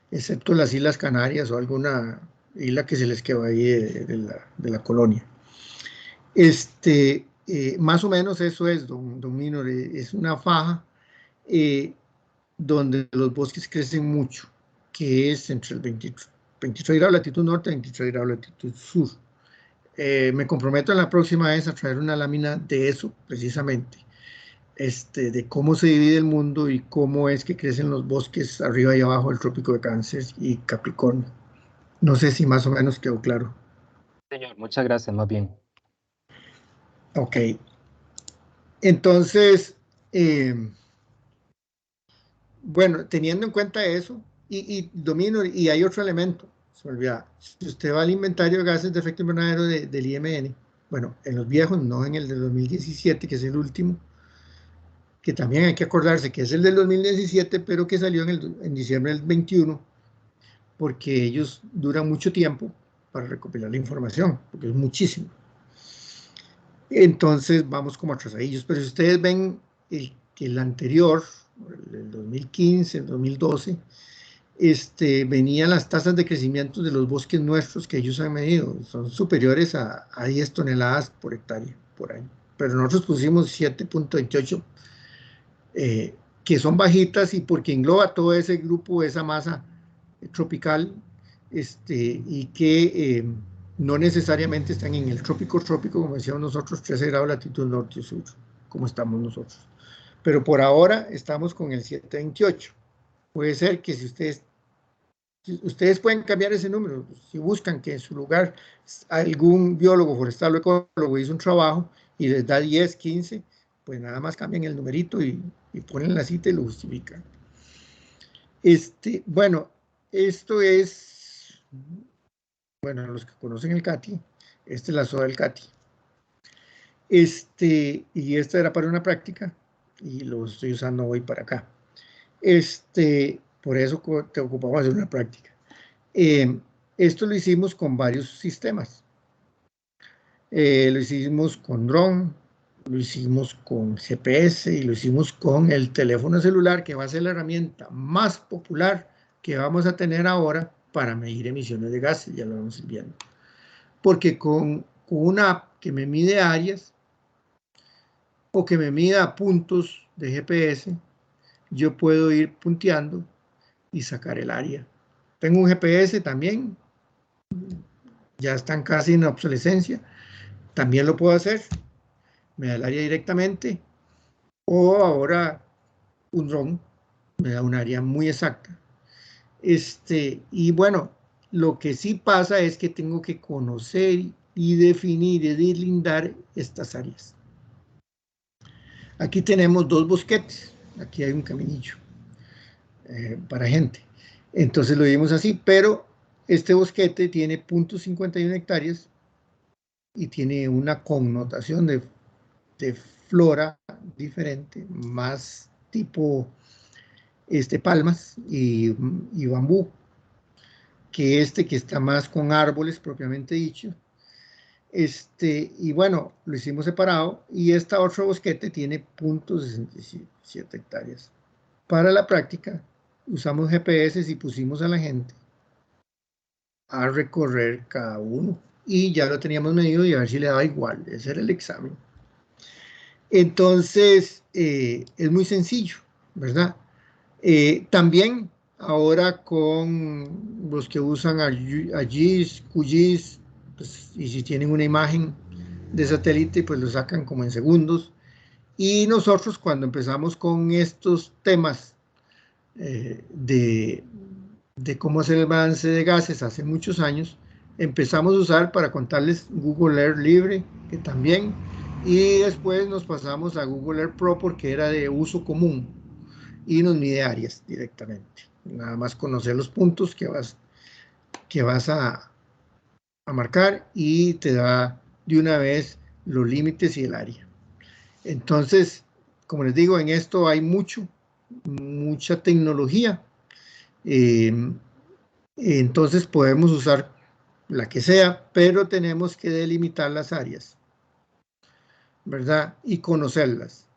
excepto las Islas Canarias o alguna isla que se les quedó ahí de la colonia. más o menos eso es, don Minor, es una faja donde los bosques crecen mucho, que es entre el 23 grados de latitud norte y 23 grados de latitud sur. Me comprometo en la próxima vez a traer una lámina de eso, precisamente, de cómo se divide el mundo y cómo es que crecen los bosques arriba y abajo del trópico de Cáncer y Capricornio. No sé si más o menos quedó claro. Señor, muchas gracias, más bien. Ok. Entonces, bueno, teniendo en cuenta eso, domino, y hay otro elemento, se me olvidaba. Si usted va al inventario de gases de efecto invernadero del IMN, bueno, en los viejos, no en el del 2017, que es el último, que también hay que acordarse que es el del 2017, pero que salió en diciembre del 21, porque ellos duran mucho tiempo para recopilar la información, porque es muchísimo. Entonces vamos como atrasadillos, pero si ustedes ven que el anterior, el 2015, el 2012, venían las tasas de crecimiento de los bosques nuestros que ellos han medido, son superiores a 10 toneladas por hectárea por año, pero nosotros pusimos 7.28, que son bajitas y porque engloba todo ese grupo, esa masa tropical, y que no necesariamente están en el trópico, como decíamos nosotros, 13 grados latitud norte y sur, como estamos nosotros. Pero por ahora estamos con el 728. Puede ser que si ustedes pueden cambiar ese número, si buscan que en su lugar algún biólogo forestal o ecólogo hizo un trabajo y les da 10, 15, pues nada más cambian el numerito y ponen la cita y lo justifican. Bueno, esto es, bueno, los que conocen el CATI, esta es la SOA del CATI. Y esta era para una práctica y lo estoy usando hoy para acá. Por eso te ocupamos hacer una práctica. Esto lo hicimos con varios sistemas. Lo hicimos con dron, lo hicimos con GPS y lo hicimos con el teléfono celular, que va a ser la herramienta más popular que vamos a tener ahora para medir emisiones de gases, ya lo vamos a ir viendo. Porque con una app que me mide áreas o que me mida puntos de GPS, yo puedo ir punteando y sacar el área. Tengo un GPS también, ya están casi en obsolescencia, también lo puedo hacer, me da el área directamente, o ahora un dron me da un área muy exacta. Y bueno, lo que sí pasa es que tengo que conocer y definir y deslindar estas áreas. Aquí tenemos dos bosquetes, aquí hay un caminillo para gente. Entonces lo dimos así, pero este bosquete tiene 0.51 hectáreas y tiene una connotación de flora diferente, más tipo palmas y bambú, que que está más con árboles propiamente dicho. Y bueno, lo hicimos separado y esta otro bosquete tiene 0.67 hectáreas. Para la práctica usamos GPS y pusimos a la gente a recorrer cada uno y ya lo teníamos medido y a ver si le daba igual. Ese era el examen. Entonces, es muy sencillo, ¿verdad? También ahora con los que usan AGIS, QGIS, pues, y si tienen una imagen de satélite, pues lo sacan como en segundos. Y nosotros cuando empezamos con estos temas de cómo hacer el balance de gases hace muchos años, empezamos a usar para contarles Google Earth Libre, que también, y después nos pasamos a Google Earth Pro porque era de uso común y nos mide áreas directamente. Nada más conocer los puntos que vas a marcar y te da de una vez los límites y el área. Entonces, como les digo, en esto hay mucha tecnología. Entonces podemos usar la que sea, pero tenemos que delimitar las áreas, ¿verdad? Y conocerlas,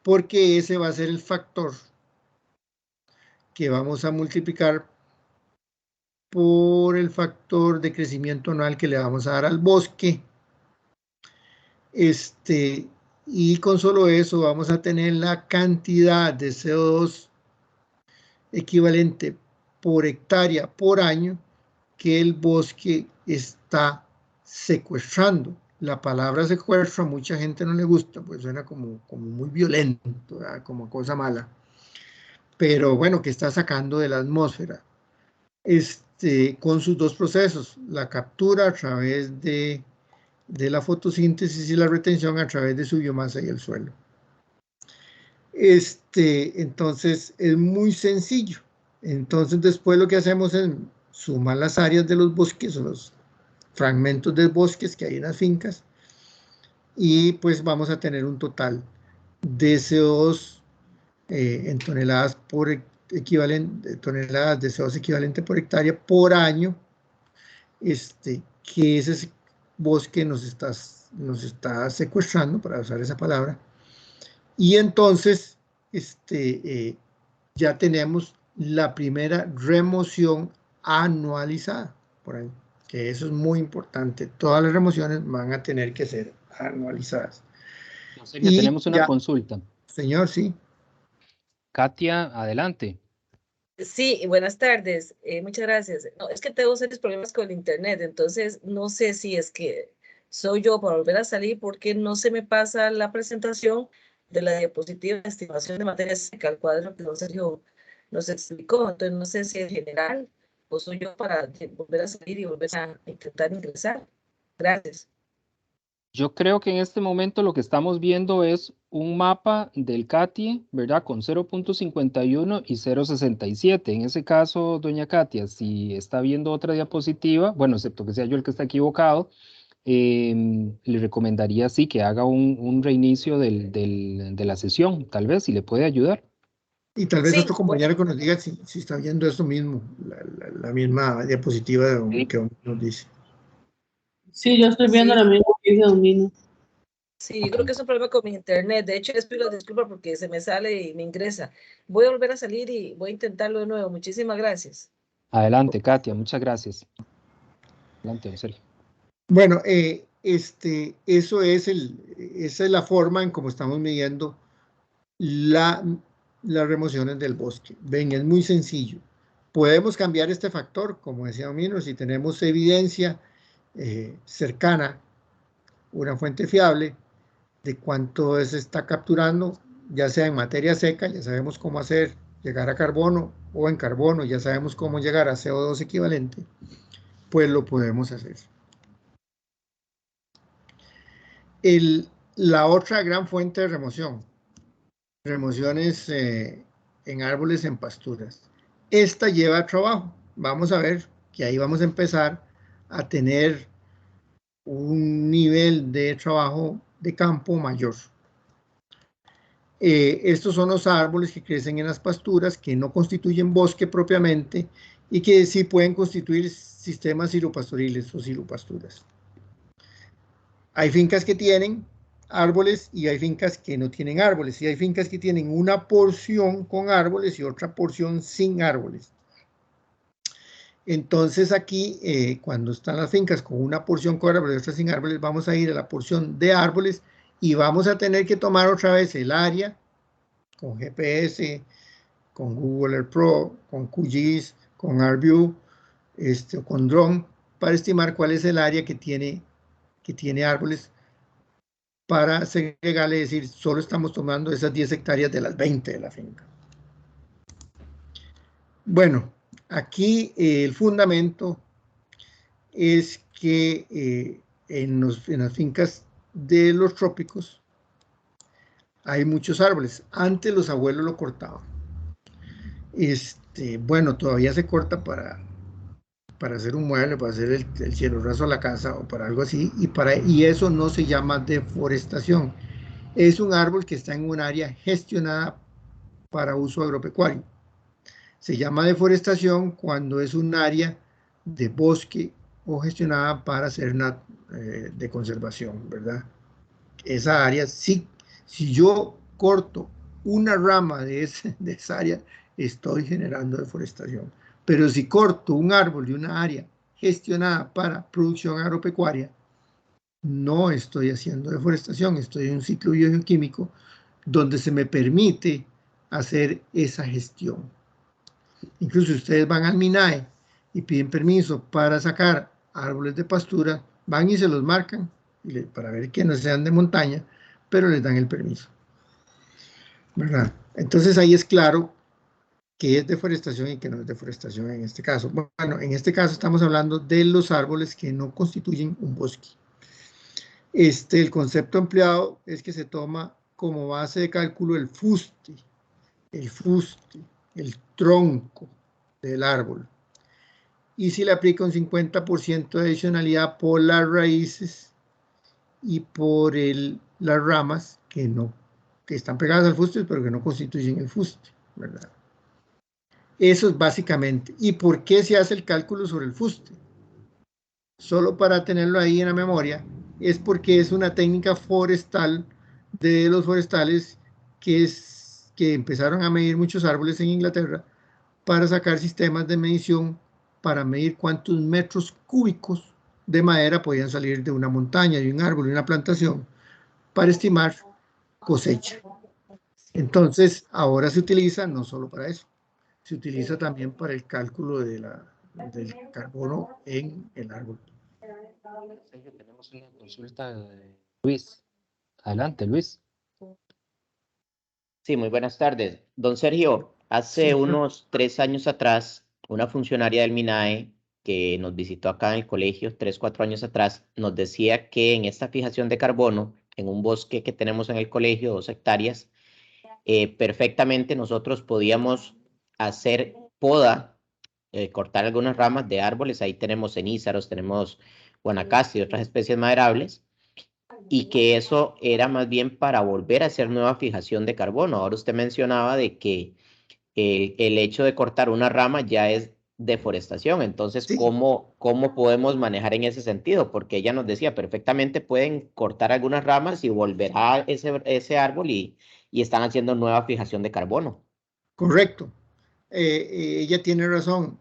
porque ese va a ser el factor que vamos a multiplicar por el factor de crecimiento anual que le vamos a dar al bosque, y con solo eso vamos a tener la cantidad de CO2 equivalente por hectárea por año que el bosque está secuestrando. La palabra secuestro a mucha gente no le gusta, pues suena como muy violento, ¿verdad? Como cosa mala. Pero bueno, que está sacando de la atmósfera. Con sus dos procesos, la captura a través de la fotosíntesis y la retención a través de su biomasa y el suelo. Entonces es muy sencillo. Entonces después lo que hacemos es sumar las áreas de los bosques o los fragmentos de bosques que hay en las fincas y pues vamos a tener un total de CO2 en toneladas por equivalente, toneladas de CO2 equivalente por hectárea por año, que ese bosque nos está secuestrando, para usar esa palabra, y entonces ya tenemos la primera remoción anualizada por ahí, que eso es muy importante. Todas las remociones van a tener que ser anualizadas. Don Sergio, Y tenemos una ya, consulta. señor, sí. Katia, adelante. Sí, buenas tardes. Muchas gracias. No, es que tengo serios problemas con el internet, entonces no sé si es que soy yo para volver a salir porque no se me pasa la presentación de la diapositiva de estimación de materia seca, el cuadro que don Sergio nos explicó. Entonces no sé si en general o soy yo para volver a salir y volver a intentar ingresar. Gracias. Yo creo que en este momento lo que estamos viendo es un mapa del CATIE, ¿verdad? Con 0.51 y 0.67. En ese caso, doña Katia, si está viendo otra diapositiva, bueno, excepto que sea yo el que está equivocado, le recomendaría sí que haga un reinicio de la sesión, tal vez, si le puede ayudar. Y tal vez Sí, otro compañero que nos diga si está viendo esto mismo, la misma diapositiva que nos dice. Sí, yo estoy viendo sí. la misma que dice Domino. Sí, yo creo que es un problema con mi internet. De hecho, les pido disculpas porque se me sale y me ingresa. Voy a volver a salir y voy a intentarlo de nuevo. Muchísimas gracias. Adelante, Katia, muchas gracias. Adelante, don Sergio. Bueno, esa es la forma en cómo estamos midiendo las remociones del bosque. Ven, es muy sencillo. Podemos cambiar este factor, como decía Domino, si tenemos evidencia cercana, una fuente fiable de cuánto se está capturando, ya sea en materia seca, ya sabemos cómo hacer llegar a carbono, o en carbono, ya sabemos cómo llegar a CO2 equivalente, pues lo podemos hacer. La otra gran fuente de remociones en árboles en pasturas. Esta lleva trabajo. Vamos a ver que ahí vamos a empezar a tener un nivel de trabajo de campo mayor. Estos son los árboles que crecen en las pasturas, que no constituyen bosque propiamente y que sí pueden constituir sistemas silvopastoriles o silvopasturas. Hay fincas que tienen árboles y hay fincas que no tienen árboles, y hay fincas que tienen una porción con árboles y otra porción sin árboles. Entonces aquí, cuando están las fincas con una porción con árboles y otra sin árboles, vamos a ir a la porción de árboles y vamos a tener que tomar otra vez el área con GPS, con Google Earth Pro, con QGIS, con ArcView, con Drone, para estimar cuál es el área que tiene árboles, para segregarle, es decir, solo estamos tomando esas 10 hectáreas de las 20 de la finca. Bueno, aquí el fundamento es que en las fincas de los trópicos hay muchos árboles. Antes los abuelos lo cortaban. Bueno, todavía se corta para hacer un mueble, para hacer el cielo raso a la casa o para algo así, y eso no se llama deforestación. Es un árbol que está en un área gestionada para uso agropecuario. Se llama deforestación cuando es un área de bosque o gestionada para hacer de conservación, ¿verdad? Esa área, si yo corto una rama de esa área, estoy generando deforestación. Pero si corto un árbol de una área gestionada para producción agropecuaria, no estoy haciendo deforestación, estoy en un ciclo biogeoquímico donde se me permite hacer esa gestión. Incluso si ustedes van al MINAE y piden permiso para sacar árboles de pastura, van y se los marcan para ver que no sean de montaña, pero les dan el permiso, ¿verdad? Entonces ahí es claro que es deforestación y que no es deforestación en este caso. Bueno, en este caso estamos hablando de los árboles que no constituyen un bosque. El concepto empleado es que se toma como base de cálculo el fuste, el tronco del árbol. Y si le aplica un 50% de adicionalidad por las raíces y por las ramas que están pegadas al fuste, pero que no constituyen el fuste, ¿verdad? Eso es básicamente. ¿Y por qué se hace el cálculo sobre el fuste? Solo para tenerlo ahí en la memoria, es porque es una técnica forestal de los forestales que empezaron a medir muchos árboles en Inglaterra para sacar sistemas de medición para medir cuántos metros cúbicos de madera podían salir de una montaña, de un árbol, de una plantación, para estimar cosecha. Entonces, ahora se utiliza no solo para eso, se utiliza también para el cálculo del carbono en el árbol. Tenemos una consulta de Luis. Adelante, Luis. Sí, muy buenas tardes. Don Sergio, hace unos 3 años atrás, una funcionaria del MINAE que nos visitó acá en el colegio, 3, 4 años atrás, nos decía que en esta fijación de carbono, en un bosque que tenemos en el colegio, 2 hectáreas, perfectamente nosotros podíamos hacer poda, cortar algunas ramas de árboles. Ahí tenemos cenízaros, tenemos guanacaste y otras especies maderables, y que eso era más bien para volver a hacer nueva fijación de carbono. Ahora usted mencionaba de que el hecho de cortar una rama ya es deforestación. Entonces, Sí. ¿cómo podemos manejar en ese sentido? Porque ella nos decía, perfectamente pueden cortar algunas ramas y volverá ese árbol y están haciendo nueva fijación de carbono. Correcto. Ella tiene razón.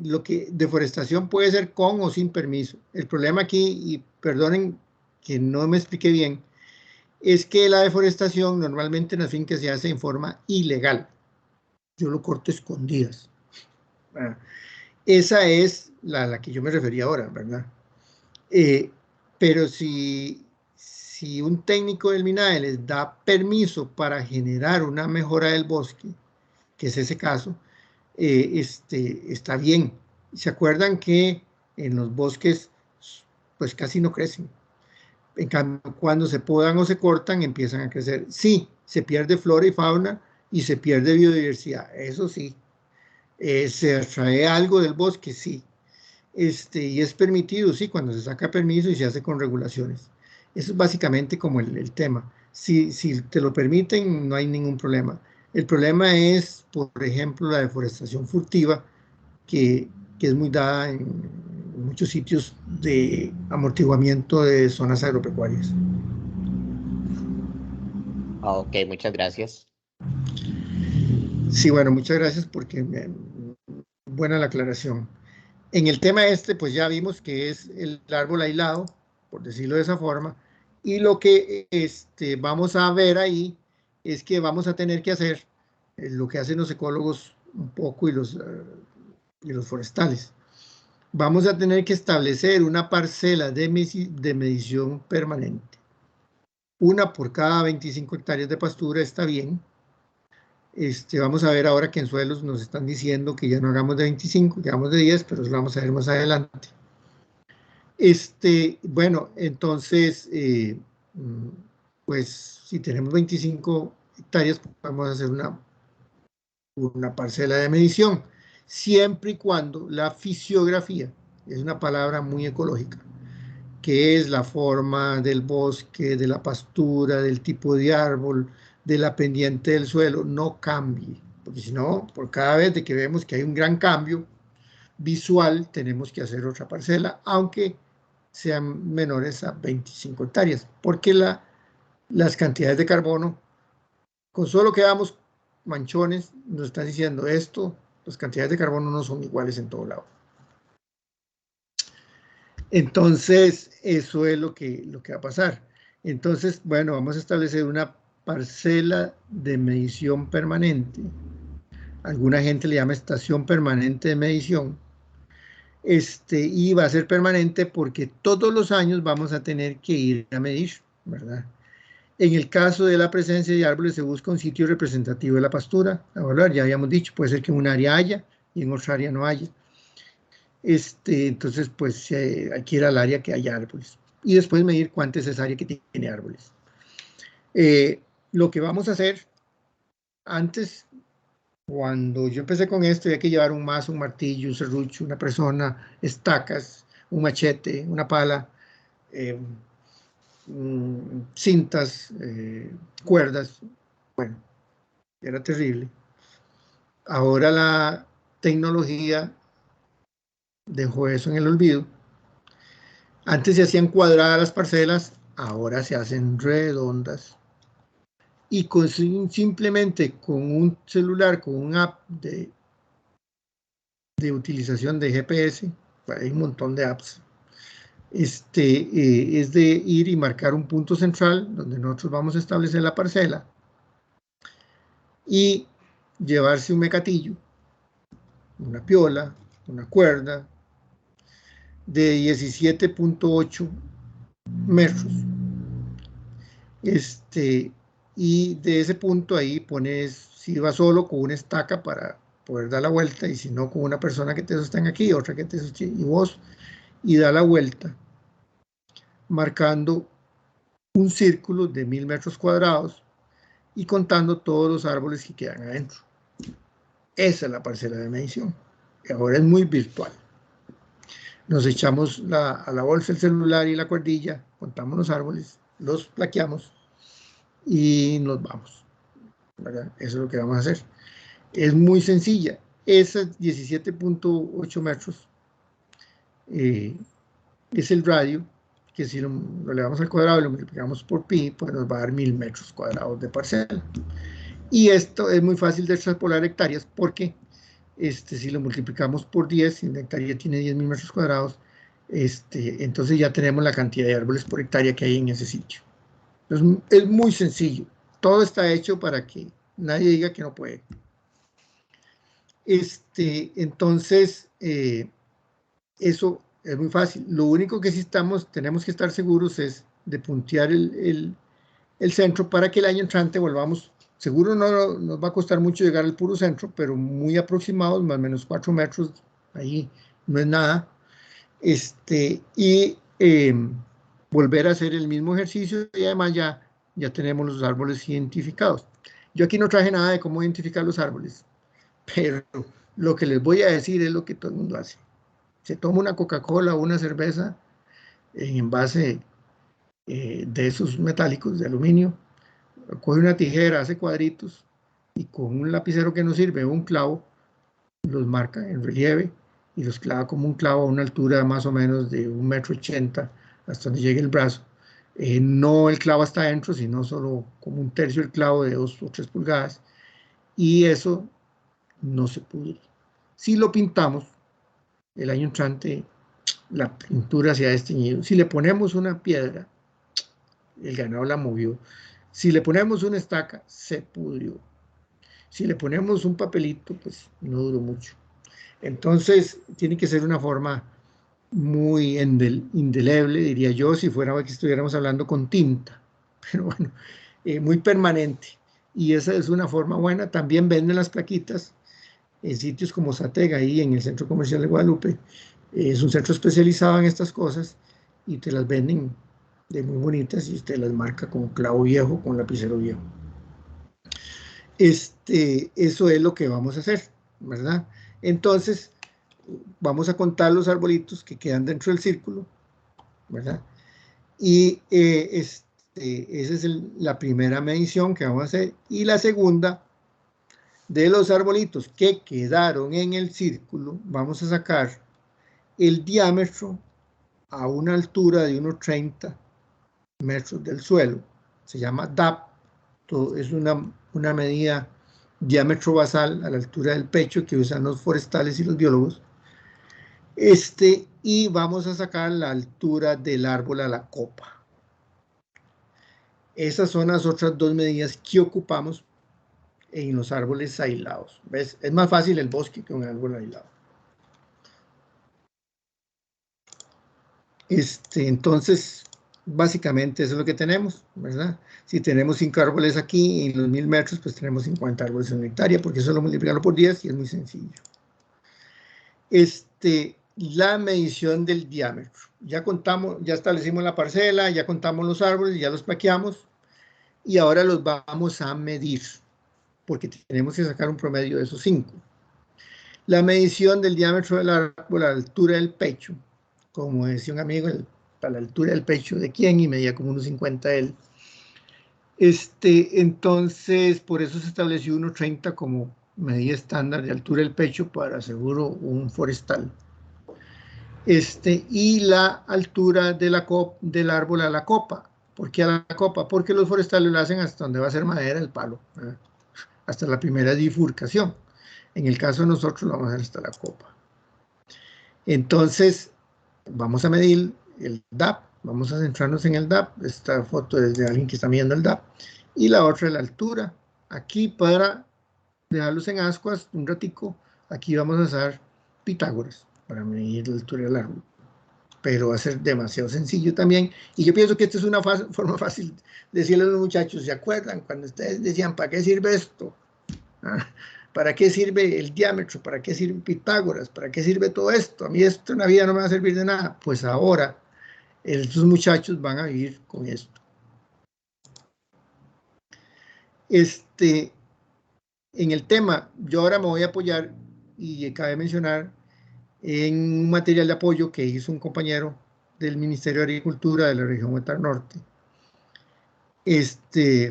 Lo que deforestación puede ser con o sin permiso. El problema aquí, y perdonen que no me expliqué bien, es que la deforestación normalmente en las fincas se hace en forma ilegal. Yo lo corto escondidas. Esa es la que yo me refería ahora, ¿verdad? Pero si un técnico del MINAE les da permiso para generar una mejora del bosque, que es ese caso, está bien. ¿Se acuerdan que en los bosques pues casi no crecen? En cambio, cuando se podan o se cortan, empiezan a crecer. Sí, se pierde flora y fauna y se pierde biodiversidad, eso sí. Se extrae algo del bosque, sí. Y es permitido, sí, cuando se saca permiso y se hace con regulaciones. Eso es básicamente como el tema. Si te lo permiten, no hay ningún problema. El problema es, por ejemplo, la deforestación furtiva, que es muy dada en muchos sitios de amortiguamiento de zonas agropecuarias. Ok, muchas gracias. Sí, bueno, muchas gracias porque buena la aclaración. En el tema pues ya vimos que es el árbol aislado, por decirlo de esa forma, y lo que vamos a ver ahí es que vamos a tener que hacer lo que hacen los ecólogos un poco y los forestales. Vamos a tener que establecer una parcela de medición permanente. Una por cada 25 hectáreas de pastura está bien. Vamos a ver ahora que en suelos nos están diciendo que ya no hagamos de 25, que hagamos de 10, pero eso lo vamos a ver más adelante. Bueno, entonces, pues si tenemos 25 hectáreas, podemos hacer una parcela de medición, siempre y cuando la fisiografía, es una palabra muy ecológica, que es la forma del bosque, de la pastura, del tipo de árbol, de la pendiente del suelo, no cambie, porque si no, por cada vez de que vemos que hay un gran cambio visual, tenemos que hacer otra parcela, aunque sean menores a 25 hectáreas, porque las cantidades de carbono, con solo que damos manchones, nos están diciendo esto, las cantidades de carbono no son iguales en todo lado. Entonces, eso es lo que va a pasar. Entonces, bueno, vamos a establecer una parcela de medición permanente. Alguna gente le llama estación permanente de medición. Y va a ser permanente porque todos los años vamos a tener que ir a medir, ¿verdad? En el caso de la presencia de árboles se busca un sitio representativo de la pastura a evaluar. Ya habíamos dicho, puede ser que en un área haya y en otra área no haya. Entonces, pues hay que ir al área que haya árboles. Y después medir cuánta es esa área que tiene árboles. Lo que vamos a hacer antes, cuando yo empecé con esto, había que llevar un mazo, un martillo, un serrucho, una persona, estacas, un machete, una pala, cintas, cuerdas. Bueno, era terrible. Ahora la tecnología dejó eso en el olvido. Antes se hacían cuadradas las parcelas, ahora se hacen redondas. Y simplemente con un celular, con una app de utilización de GPS, hay un montón de apps, es de ir y marcar un punto central donde nosotros vamos a establecer la parcela y llevarse un mecatillo, una piola, una cuerda de 17.8 metros. Y de ese punto ahí pones, si vas solo, con una estaca para poder dar la vuelta, y si no, con una persona que te sostenga aquí, otra que te sostenga, y vos, y da la vuelta, marcando un círculo de 1000 metros cuadrados y contando todos los árboles que quedan adentro. Esa es la parcela de medición. Ahora es muy virtual. Nos echamos a la bolsa el celular y la cuerdilla, contamos los árboles, los plaqueamos y nos vamos, ¿verdad? Eso es lo que vamos a hacer. Es muy sencilla. Esas 17.8 metros es el radio, que si lo elevamos al cuadrado y lo multiplicamos por pi, pues nos va a dar 1000 metros cuadrados de parcela. Y esto es muy fácil de extrapolar hectáreas porque si lo multiplicamos por 10, si una hectárea tiene 10.000 metros cuadrados, entonces ya tenemos la cantidad de árboles por hectárea que hay en ese sitio. Entonces, es muy sencillo. Todo está hecho para que nadie diga que no puede. Entonces, eso es muy fácil. Lo único que sí tenemos que estar seguros es de puntear el centro para que el año entrante volvamos. Seguro no nos va a costar mucho llegar al puro centro, pero muy aproximados, más o menos 4 metros, ahí no es nada. Y volver a hacer el mismo ejercicio, y además ya tenemos los árboles identificados. Yo aquí no traje nada de cómo identificar los árboles, pero lo que les voy a decir es lo que todo el mundo hace. Se toma una Coca-Cola o una cerveza en envase de esos metálicos de aluminio, coge una tijera, hace cuadritos y con un lapicero que no sirve, un clavo, los marca en relieve y los clava como un clavo a una altura más o menos de 1,80 m hasta donde llegue el brazo. No el clavo hasta adentro, sino solo como un tercio del clavo de 2 o 3 pulgadas, y eso no se pudre. Si lo pintamos, el año entrante la pintura se ha desteñido. Si le ponemos una piedra, el ganado la movió. Si le ponemos una estaca, se pudrió. Si le ponemos un papelito, pues no duró mucho. Entonces, tiene que ser una forma muy indeleble, diría yo, si fuera que estuviéramos hablando con tinta. Pero bueno, muy permanente. Y esa es una forma buena. También venden las plaquitas en sitios como Satega, ahí en el Centro Comercial de Guadalupe. Es un centro especializado en estas cosas y te las venden de muy bonitas y usted las marca con clavo viejo, con lapicero viejo. Eso es lo que vamos a hacer, ¿verdad? Entonces, vamos a contar los arbolitos que quedan dentro del círculo, ¿verdad? Y esa es la primera medición que vamos a hacer. Y la segunda, de los arbolitos que quedaron en el círculo, vamos a sacar el diámetro a una altura de unos 30 metros del suelo. Se llama DAP. Es una medida diámetro basal a la altura del pecho que usan los forestales y los biólogos. Y vamos a sacar la altura del árbol a la copa. Esas son las otras dos medidas que ocupamos en los árboles aislados. ¿Ves? Es más fácil el bosque que un árbol aislado. Entonces, básicamente eso es lo que tenemos, ¿verdad? Si tenemos 5 árboles aquí en los 1000 metros, pues tenemos 50 árboles en una hectárea, porque eso lo multiplicamos por 10 y es muy sencillo. La medición del diámetro. Ya contamos, ya establecimos la parcela, ya contamos los árboles, ya los plaqueamos, y ahora los vamos a medir, porque tenemos que sacar un promedio de esos 5. La medición del diámetro del árbol a la altura del pecho, como decía un amigo, a la altura del pecho de quién, y medía como unos 50 él. Entonces, por eso se estableció 1.30 como medida estándar de altura del pecho para seguro un forestal. Y la altura de del árbol a la copa. ¿Por qué a la copa? Porque los forestales lo hacen hasta donde va a ser madera el palo, ¿verdad? Hasta la primera bifurcación. En el caso de nosotros lo vamos a hacer hasta la copa. Entonces, vamos a medir el DAP, vamos a centrarnos en el DAP. Esta foto es de alguien que está midiendo el DAP. Y la otra es la altura. Aquí, para dejarlos en ascuas un ratico, aquí vamos a usar Pitágoras para medir la altura del árbol. Pero va a ser demasiado sencillo también. Y yo pienso que esta es una forma fácil de decirle a los muchachos, ¿se acuerdan cuando ustedes decían, ¿para qué sirve esto? ¿Para qué sirve el diámetro? ¿Para qué sirve Pitágoras? ¿Para qué sirve todo esto? A mí esto en la vida no me va a servir de nada. Pues ahora estos muchachos van a vivir con esto. En el tema, yo ahora me voy a apoyar, y cabe mencionar, en un material de apoyo que hizo un compañero del Ministerio de Agricultura de la región Huetar Norte,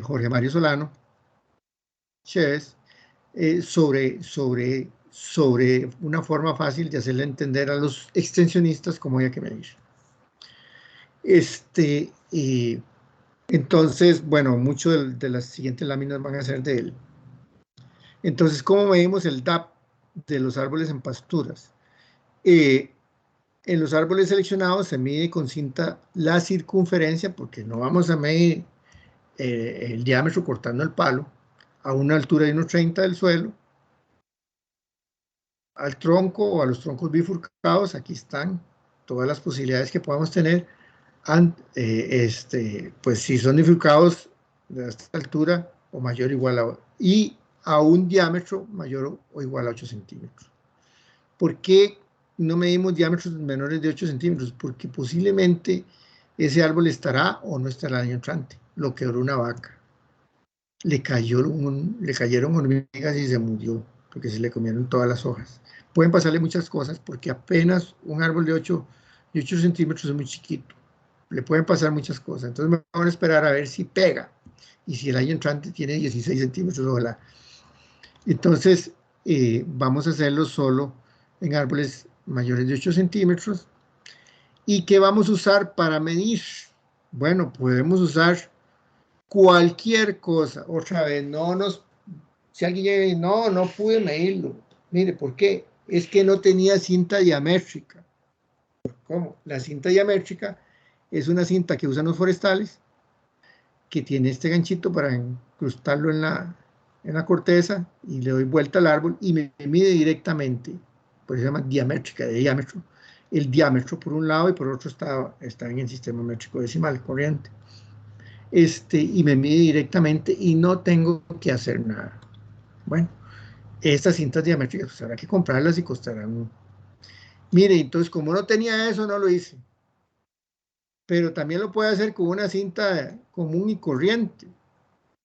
Jorge Mario Solano Chévez, sobre una forma fácil de hacerle entender a los extensionistas cómo hay que medir. Entonces, bueno, muchas de las siguientes láminas van a ser de él. Entonces, ¿cómo medimos el DAP de los árboles en pasturas? En los árboles seleccionados se mide con cinta la circunferencia, porque no vamos a medir el diámetro cortando el palo, a una altura de 1.30 del suelo, al tronco o a los troncos bifurcados. Aquí están todas las posibilidades que podamos tener. Pues si son bifurcados de esta altura o mayor o igual y a un diámetro mayor o igual a 8 centímetros. ¿Por qué no medimos diámetros menores de 8 centímetros? Porque posiblemente ese árbol estará o no estará el año entrante. Lo quebró una vaca. Le cayeron hormigas y se murió, porque se le comieron todas las hojas. Pueden pasarle muchas cosas, porque apenas un árbol de 8 centímetros es muy chiquito. Le pueden pasar muchas cosas. Entonces me van a esperar a ver si pega. Y si el año entrante tiene 16 centímetros, ojalá. Entonces, vamos a hacerlo solo en árboles mayores de 8 centímetros. ¿Y qué vamos a usar para medir? Bueno, podemos usar cualquier cosa. Otra vez, si alguien llega y no pude medirlo. Mire, ¿por qué? Es que no tenía cinta diamétrica. ¿Cómo? La cinta diamétrica es una cinta que usan los forestales, que tiene este ganchito para incrustarlo en la corteza, y le doy vuelta al árbol y me mide directamente, por eso se llama diamétrica, de diámetro, el diámetro por un lado, y por otro está en el sistema métrico decimal corriente. Y me mide directamente y no tengo que hacer nada. Bueno, estas cintas diamétricas pues habrá que comprarlas y costarán. Mire, entonces como no tenía eso, no lo hice. Pero también lo puede hacer con una cinta común y corriente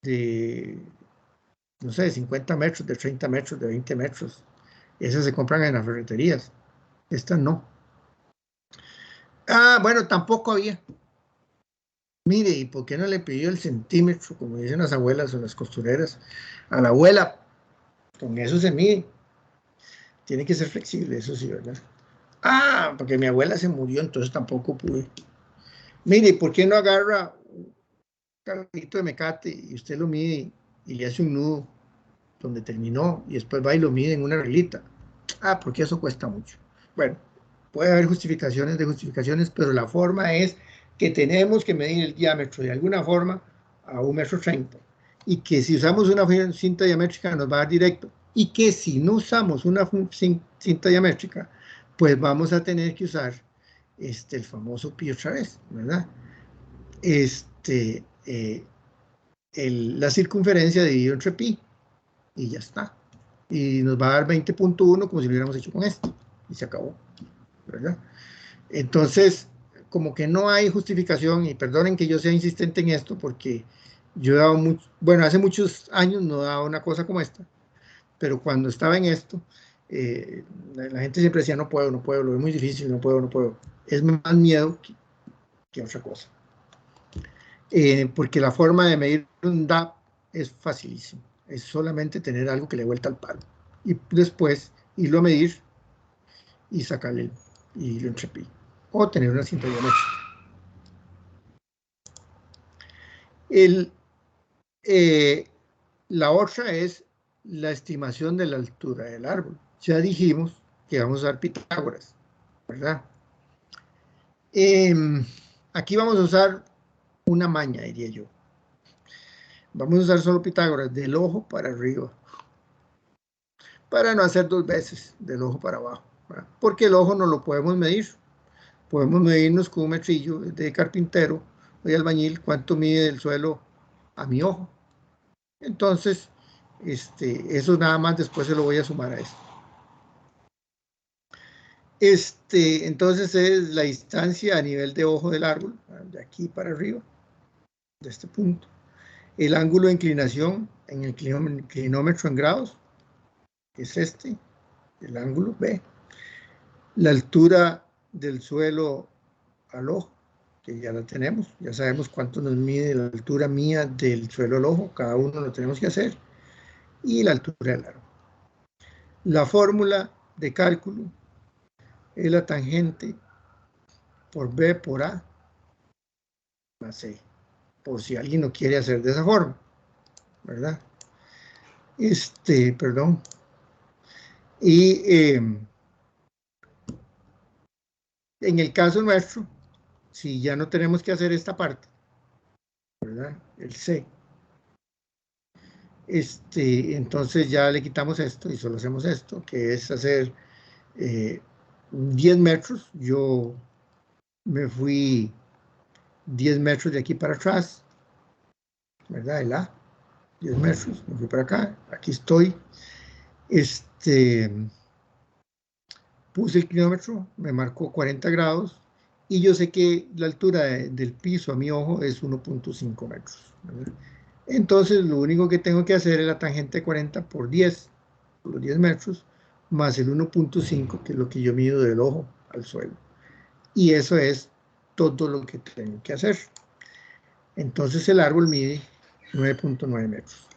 de, no sé, de 50 metros, de 30 metros, de 20 metros. Esas se compran en las ferreterías. Estas no. Bueno, tampoco había. Mire, ¿y por qué no le pidió el centímetro, como dicen las abuelas o las costureras? A la abuela, con eso se mide. Tiene que ser flexible, eso sí, ¿verdad? Porque mi abuela se murió, entonces tampoco pude. Mire, ¿por qué no agarra un carrito de mecate y usted lo mide y le hace un nudo donde terminó y después va y lo mide en una reglita? Porque eso cuesta mucho. Bueno, Puede haber justificaciones de justificaciones, pero la forma es que tenemos que medir el diámetro de alguna forma a 1,30 m, y que si usamos una cinta diamétrica nos va a dar directo, y que si no usamos una cinta diamétrica, pues vamos a tener que usar el famoso pi otra vez, ¿verdad? La circunferencia dividido entre pi, y ya está. Y nos va a dar 20.1 como si lo hubiéramos hecho con esto, y se acabó, ¿verdad? Entonces, como que no hay justificación, y perdonen que yo sea insistente en esto, porque yo he dado bueno, hace muchos años no daba una cosa como esta, pero cuando estaba en esto, la gente siempre decía, no puedo, lo veo muy difícil, no puedo. Es más miedo que otra cosa. Porque la forma de medir un DAP es facilísimo. Es solamente tener algo que le vuelta al palo. Y después irlo a medir y sacarle y lo entre pi. O tener una cinta diamétrica. La otra es la estimación de la altura del árbol. Ya dijimos que vamos a usar Pitágoras, ¿verdad? Aquí vamos a usar una maña, diría yo. Vamos a usar solo Pitágoras, del ojo para arriba, para no hacer dos veces del ojo para abajo, ¿verdad? Porque el ojo no lo podemos medir. Podemos medirnos con un metrillo de carpintero o de albañil cuánto mide del suelo a mi ojo. Entonces, eso nada más después se lo voy a sumar a esto. Entonces es la distancia a nivel de ojo del árbol, de aquí para arriba, de este punto. El ángulo de inclinación en el clinómetro en grados, que es el ángulo B. La altura del suelo al ojo, que ya la tenemos, ya sabemos cuánto nos mide la altura mía del suelo al ojo, cada uno lo tenemos que hacer, y la altura del árbol. La fórmula de cálculo es la tangente por B por A más C, por si alguien lo quiere hacer de esa forma, ¿verdad? Perdón. Y en el caso nuestro, si ya no tenemos que hacer esta parte, ¿verdad? El C. Entonces ya le quitamos esto y solo hacemos esto, que es hacer 10 metros. Yo me fui 10 metros de aquí para atrás, ¿verdad? El A, 10 metros, me fui para acá, aquí estoy. Puse el kilómetro, me marcó 40 grados, y yo sé que la altura del piso a mi ojo es 1.5 metros, ¿verdad? Entonces lo único que tengo que hacer es la tangente de 40 por 10, por los 10 metros, más el 1.5, que es lo que yo mido del ojo al suelo. Y eso es todo lo que tengo que hacer. Entonces el árbol mide 9.9 metros.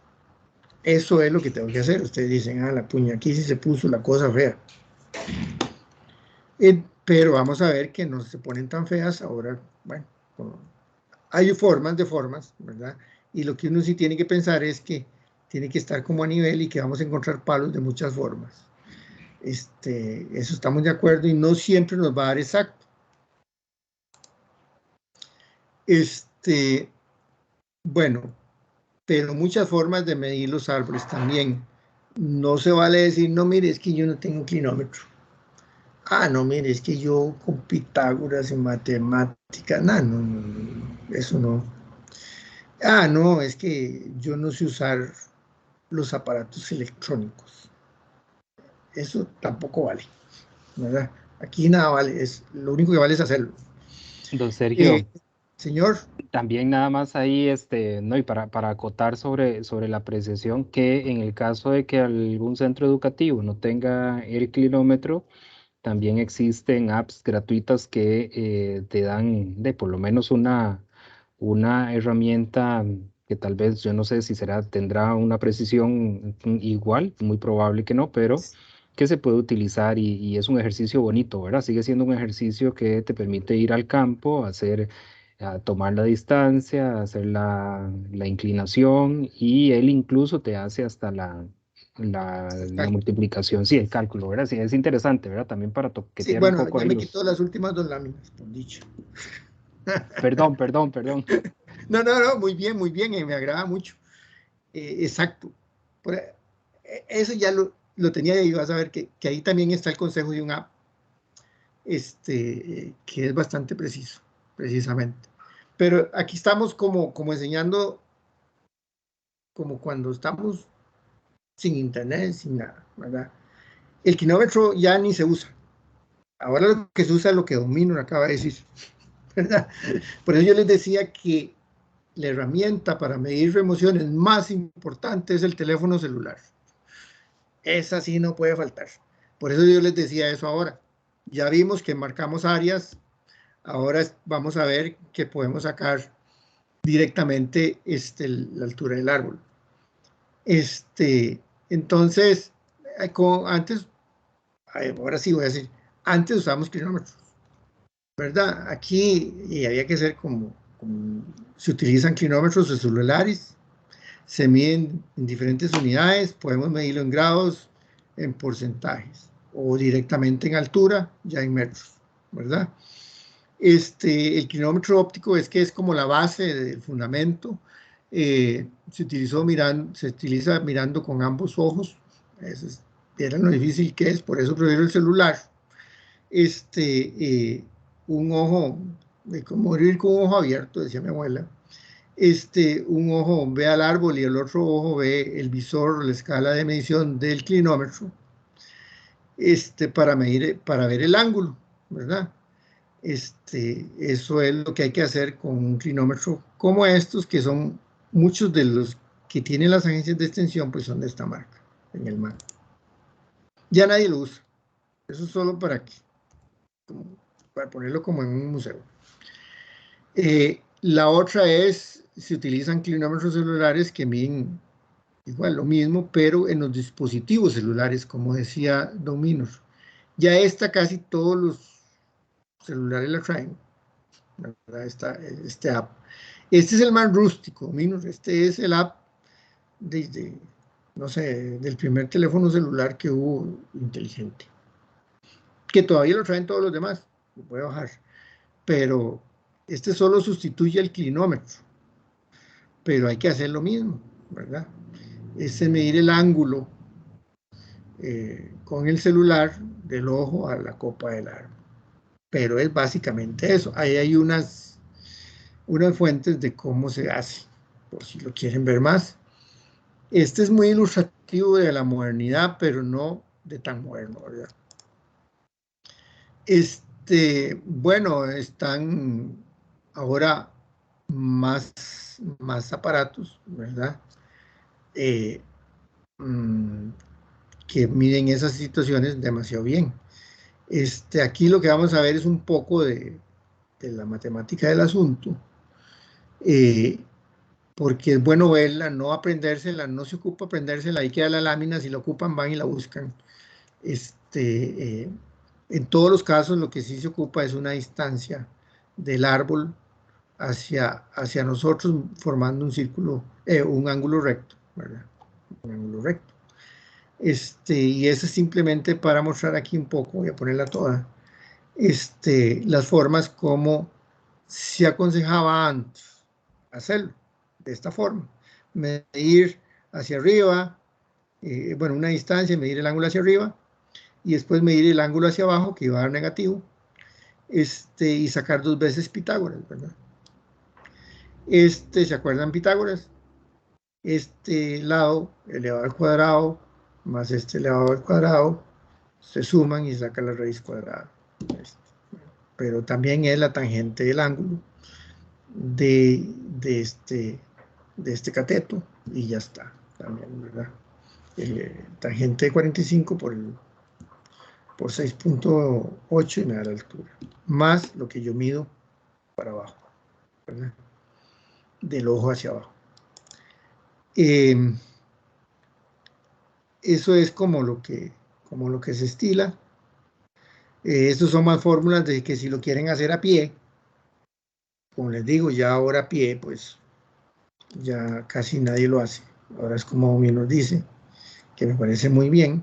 Eso es lo que tengo que hacer. Ustedes dicen, la puña, aquí sí se puso la cosa fea. Pero vamos a ver que no se ponen tan feas. Ahora, bueno, hay formas de formas, ¿verdad? Y lo que uno sí tiene que pensar es que tiene que estar como a nivel y que vamos a encontrar palos de muchas formas. Eso estamos de acuerdo, y no siempre nos va a dar exacto. Bueno, pero muchas formas de medir los árboles también. No se vale decir, no, mire, es que yo no tengo clinómetro. No, mire, es que yo con Pitágoras en matemáticas, no, eso no. No, es que yo no sé usar los aparatos electrónicos. Eso tampoco vale, ¿verdad? Aquí nada vale, lo único que vale es hacerlo. Don Sergio, señor. también nada más ahí, no, y para acotar sobre la apreciación, que en el caso de que algún centro educativo no tenga el kilómetro, también existen apps gratuitas que te dan de por lo menos una herramienta que tal vez, yo no sé si tendrá una precisión igual, muy probable que no, pero que se puede utilizar, y es un ejercicio bonito, ¿verdad? Sigue siendo un ejercicio que te permite ir al campo, a tomar la distancia, hacer la inclinación, y él incluso te hace hasta la multiplicación, sí, el cálculo, ¿verdad? Sí, es interesante, ¿verdad? También para Sí, toquetear un bueno, poco ya ahí me los... quitó las últimas 2 láminas, por dicho. Perdón, perdón, perdón. No, muy bien, me agrada mucho. Exacto. Eso ya lo tenía y vas a ver que ahí también está el consejo de un app, que es bastante preciso, precisamente. Pero aquí estamos como enseñando, como cuando estamos sin internet, sin nada, ¿verdad? El kilómetro ya ni se usa. Ahora lo que se usa es lo que Domino acaba de decir, ¿verdad? Por eso yo les decía que la herramienta para medir remociones más importante es el teléfono celular. Esa sí no puede faltar. Por eso yo les decía eso ahora. Ya vimos que marcamos áreas, ahora vamos a ver que podemos sacar directamente la altura del árbol. Entonces, antes, ahora sí voy a decir, antes usábamos kilómetros, ¿verdad? Aquí y había que ser como se utilizan kilómetros de celulares, se miden en diferentes unidades, podemos medirlo en grados, en porcentajes o directamente en altura, ya en metros, ¿verdad? El kilómetro óptico es que es como la base del fundamento. Se utiliza mirando con ambos ojos. Era lo difícil que es, por eso prefiero el celular. Un ojo, como ir con un ojo abierto, decía mi abuela. Un ojo ve al árbol y el otro ojo ve el visor, la escala de medición del clinómetro, para ver el ángulo, ¿verdad? Eso es lo que hay que hacer con un clinómetro como estos, que son muchos de los que tienen las agencias de extensión, pues son de esta marca, en el mar. Ya nadie lo usa. Eso es solo para ponerlo como en un museo. La otra es, se utilizan clinómetros celulares que miden igual lo mismo, pero en los dispositivos celulares, como decía Don Minor. Ya casi todos los celulares la traen, ¿verdad? Este app. Este es el más rústico, Minor. Este es el app no sé, del primer teléfono celular que hubo inteligente. Que todavía lo traen todos los demás, lo puede bajar. Pero este solo sustituye el clinómetro. Pero hay que hacer lo mismo, ¿verdad? Es medir el ángulo con el celular del ojo a la copa del árbol. Pero es básicamente eso. Ahí hay unas fuentes de cómo se hace, por si lo quieren ver más. Este es muy ilustrativo de la modernidad, pero no de tan moderno, ¿verdad? Bueno, están ahora más aparatos, ¿verdad? Que miden esas situaciones demasiado bien. Aquí lo que vamos a ver es un poco de la matemática del asunto, porque es bueno verla, no aprendérsela, no se ocupa aprendérsela, ahí queda la lámina, si la ocupan van y la buscan. En todos los casos lo que sí se ocupa es una distancia del árbol hacia nosotros formando un círculo, un ángulo recto, ¿verdad? Un ángulo recto. Y eso es simplemente para mostrar aquí un poco, voy a ponerla toda, las formas como se aconsejaba antes hacerlo, de esta forma, medir hacia arriba, bueno, una distancia, medir el ángulo hacia arriba, y después medir el ángulo hacia abajo, que iba a dar negativo, y sacar 2 veces Pitágoras, ¿verdad? ¿Se acuerdan Pitágoras? Este lado elevado al cuadrado más este elevado al cuadrado se suman y saca la raíz cuadrada. Pero también es la tangente del ángulo de este cateto y ya está, también, ¿verdad? Tangente de 45 por 6.8 y me da la altura, más lo que yo mido para abajo, ¿verdad? Del ojo hacia abajo. Eso es como lo que se estila. Estos son más fórmulas de que si lo quieren hacer a pie, como les digo, ya ahora a pie, pues ya casi nadie lo hace. Ahora es como bien nos dice, que me parece muy bien,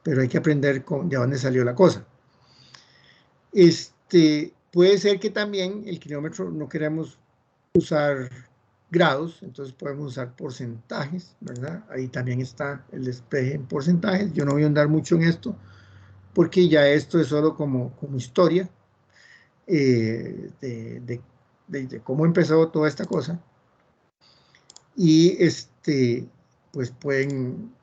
pero hay que aprender de dónde salió la cosa. Puede ser que también el kilómetro no queremos usar grados, entonces podemos usar porcentajes, ¿verdad? Ahí también está el despeje en porcentajes. Yo no voy a andar mucho en esto, porque ya esto es solo como historia de cómo empezó toda esta cosa. Y pues pueden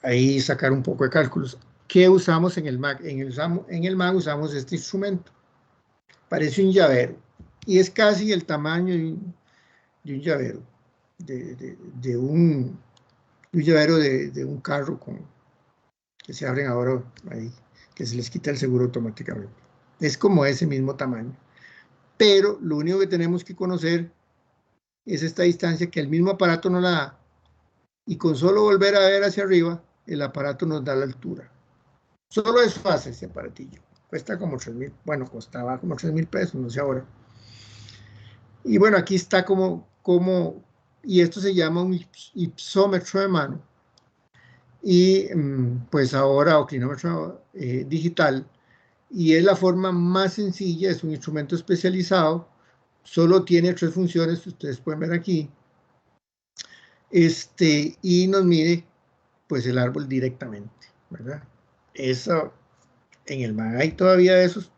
ahí sacar un poco de cálculos. ¿Qué usamos en el MAG? En el MAG usamos este instrumento. Parece un llavero. Y es casi el tamaño de un llavero. De un llavero de un carro que se abren ahora ahí, que se les quita el seguro automáticamente. Es como ese mismo tamaño. Pero lo único que tenemos que conocer es esta distancia que el mismo aparato nos la da. Y con solo volver a ver hacia arriba, el aparato nos da la altura. Solo eso hace ese aparatillo. Cuesta como 3,000, bueno, costaba como 3,000 pesos, no sé ahora. Y bueno, aquí está y esto se llama un ipsómetro de mano. Y pues ahora oclinómetro digital. Y es la forma más sencilla, es un instrumento especializado. Solo tiene 3 funciones, ustedes pueden ver aquí. Y nos mide pues el árbol directamente, ¿verdad? Eso, en el MAG hay todavía esos,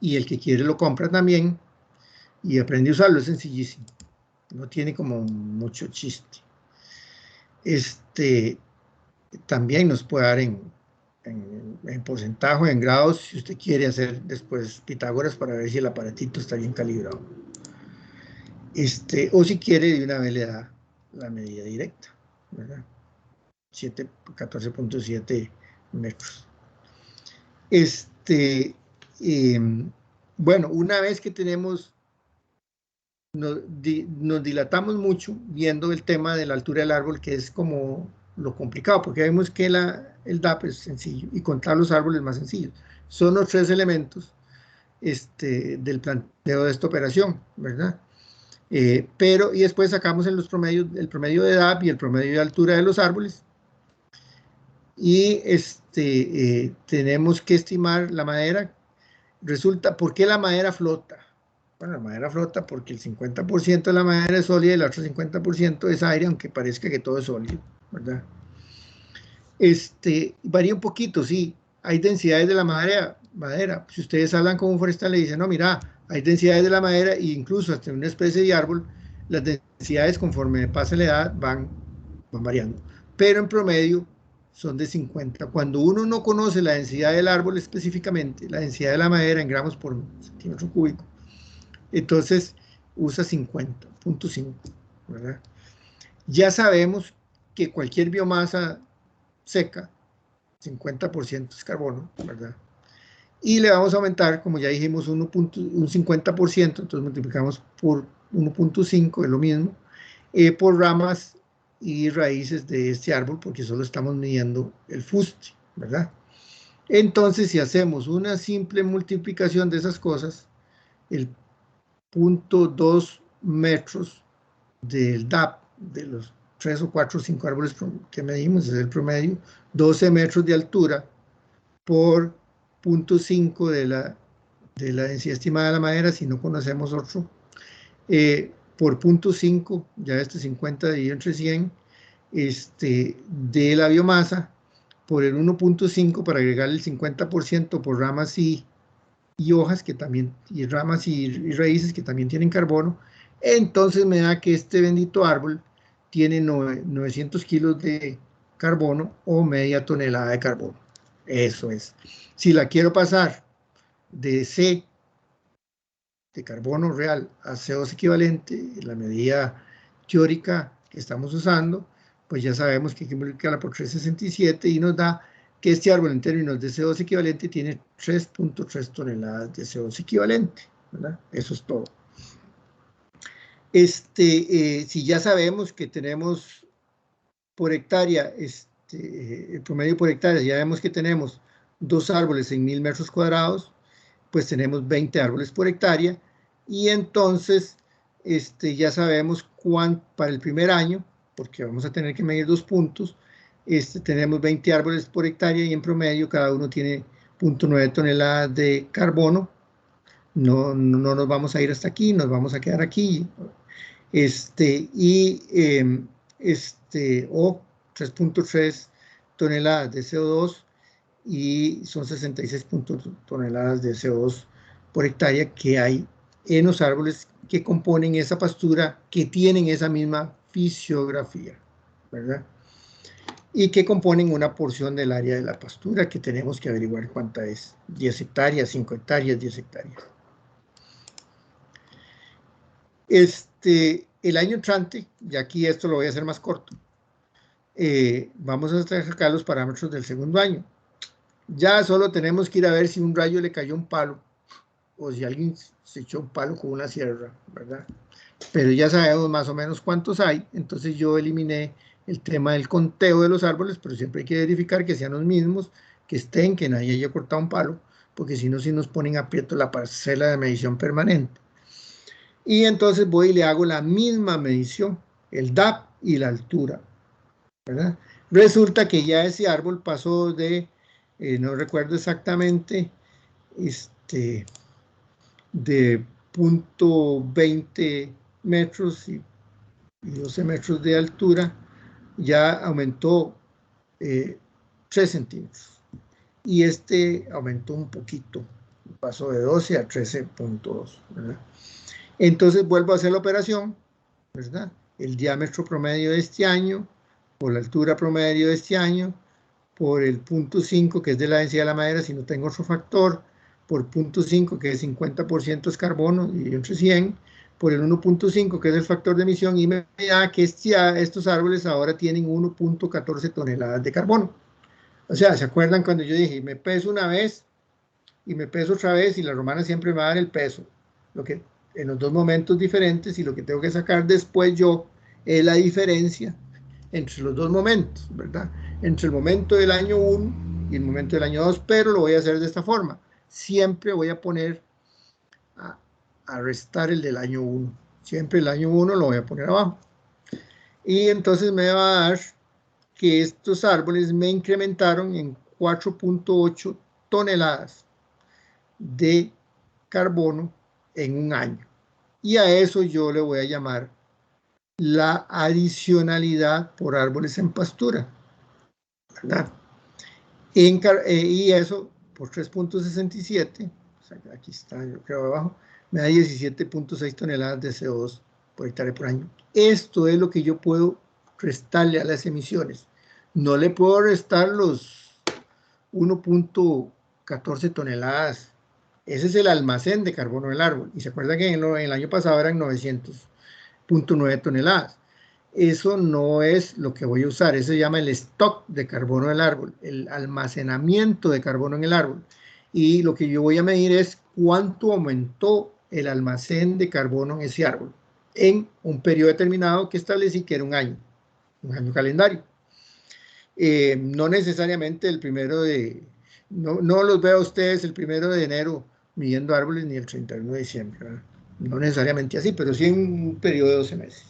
y el que quiere lo compra también, y aprende a usarlo, es sencillísimo, no tiene como mucho chiste. También nos puede dar en porcentaje, en grados, si usted quiere hacer después Pitágoras para ver si el aparatito está bien calibrado. O si quiere, de una vez le da la medida directa, ¿verdad? 14.7 metros. Bueno, una vez que tenemos, nos dilatamos mucho viendo el tema de la altura del árbol, que es como lo complicado, porque vemos que el DAP es sencillo y contar los árboles es más sencillo. Son los 3 elementos del planteo de esta operación, ¿verdad? Y después sacamos el promedio de DAP y el promedio de altura de los árboles. Y tenemos que estimar la madera. Resulta, ¿por qué la madera flota? Bueno, la madera flota porque el 50% de la madera es sólida y el otro 50% es aire, aunque parezca que todo es sólido, ¿verdad? Varía un poquito, sí. Hay densidades de la madera. Si ustedes hablan con un forestal, le dicen, no, mira, hay densidades de la madera, e incluso hasta en una especie de árbol, las densidades conforme pasa la edad van variando. Pero en promedio son de 50. Cuando uno no conoce la densidad del árbol específicamente, la densidad de la madera en gramos por centímetro cúbico, entonces usa 50.5, ¿verdad? Ya sabemos que cualquier biomasa seca, 50% es carbono, ¿verdad? Y le vamos a aumentar, como ya dijimos, un 50%, entonces multiplicamos por 1.5, es lo mismo, por ramas y raíces de este árbol, porque solo estamos midiendo el fuste, ¿verdad? Entonces, si hacemos una simple multiplicación de esas cosas, el 0.2 metros del DAP, de los 3 o 4 o 5 árboles que medimos, es el promedio, 12 metros de altura por 0.5 de la densidad estimada de la madera, si no conocemos otro, por 0.5, ya 50 dividido entre 100, de la biomasa, por el 1.5 para agregar el 50% por ramas y hojas que también, y ramas y raíces que también tienen carbono. Entonces me da que este bendito árbol tiene 900 kilos de carbono o media tonelada de carbono. Eso es. Si la quiero pasar de C, de carbono real, a CO2 equivalente, la medida teórica que estamos usando, pues ya sabemos que hay que multiplicarla por 367 y nos da que este árbol en términos de CO2 equivalente tiene 3.3 toneladas de CO2 equivalente, ¿verdad? Eso es todo. Si ya sabemos que tenemos por hectárea, el promedio por hectárea, ya vemos que tenemos 2 árboles en 1000 metros cuadrados, pues tenemos 20 árboles por hectárea, y entonces ya sabemos para el primer año porque vamos a tener que medir 2 puntos. Tenemos 20 árboles por hectárea y en promedio cada uno tiene 0.9 toneladas de carbono. No nos vamos a ir hasta aquí, nos vamos a quedar aquí. O 3.3 toneladas de CO2 y son 66 toneladas de CO2 por hectárea que hay en los árboles que componen esa pastura, que tienen esa misma fisiografía, ¿verdad? Y que componen una porción del área de la pastura que tenemos que averiguar cuánta es. 10 hectáreas, 5 hectáreas, 10 hectáreas. El año entrante, y aquí esto lo voy a hacer más corto, vamos a sacar los parámetros del segundo año. Ya solo tenemos que ir a ver si un rayo le cayó un palo o si alguien se echó un palo con una sierra, ¿verdad? Pero ya sabemos más o menos cuántos hay, entonces yo eliminé el tema del conteo de los árboles, pero siempre hay que verificar que sean los mismos, que estén, que nadie haya cortado un palo, porque si no, si nos ponen aprieto la parcela de medición permanente. Y entonces voy y le hago la misma medición, el DAP y la altura, ¿verdad? Resulta que ya ese árbol pasó de, no recuerdo exactamente, de 0.20 metros y 12 metros de altura, ya aumentó 3 centímetros. Y aumentó un poquito, pasó de 12 a 13.2, ¿verdad? Entonces vuelvo a hacer la operación, ¿verdad? El diámetro promedio de este año, por la altura promedio de este año, por el 0.5 que es de la densidad de la madera, si no tengo otro factor, por 0.5 que es 50% es carbono y entre 100, por el 1.5 que es el factor de emisión, y me da que estos árboles ahora tienen 1.14 toneladas de carbono. O sea, ¿se acuerdan cuando yo dije, me peso una vez y me peso otra vez y la romana siempre me va a dar el peso? Lo que en los dos momentos diferentes, y lo que tengo que sacar después yo es la diferencia entre los dos momentos, ¿verdad? Entre el momento del año 1 y el momento del año 2, pero lo voy a hacer de esta forma. Siempre voy a poner a restar el del año 1. Siempre el año 1 lo voy a poner abajo. Y entonces me va a dar que estos árboles me incrementaron en 4.8 toneladas de carbono en un año. Y a eso yo le voy a llamar la adicionalidad por árboles en pastura, ¿verdad? Y eso por 3.67, o sea, aquí está, yo creo abajo, me da 17.6 toneladas de CO2 por hectárea por año. Esto es lo que yo puedo restarle a las emisiones. No le puedo restar los 1.14 toneladas. Ese es el almacén de carbono del árbol. Y se acuerdan que en el año pasado eran 900.9 toneladas. Eso no es lo que voy a usar. Eso se llama el stock de carbono del árbol, el almacenamiento de carbono en el árbol. Y lo que yo voy a medir es cuánto aumentó el almacén de carbono en ese árbol en un periodo determinado que establecí que era un año calendario. No necesariamente el primero de... No los veo a ustedes el 1 de enero midiendo árboles ni el 31 de diciembre, ¿verdad? No necesariamente así, pero sí en un periodo de 12 meses.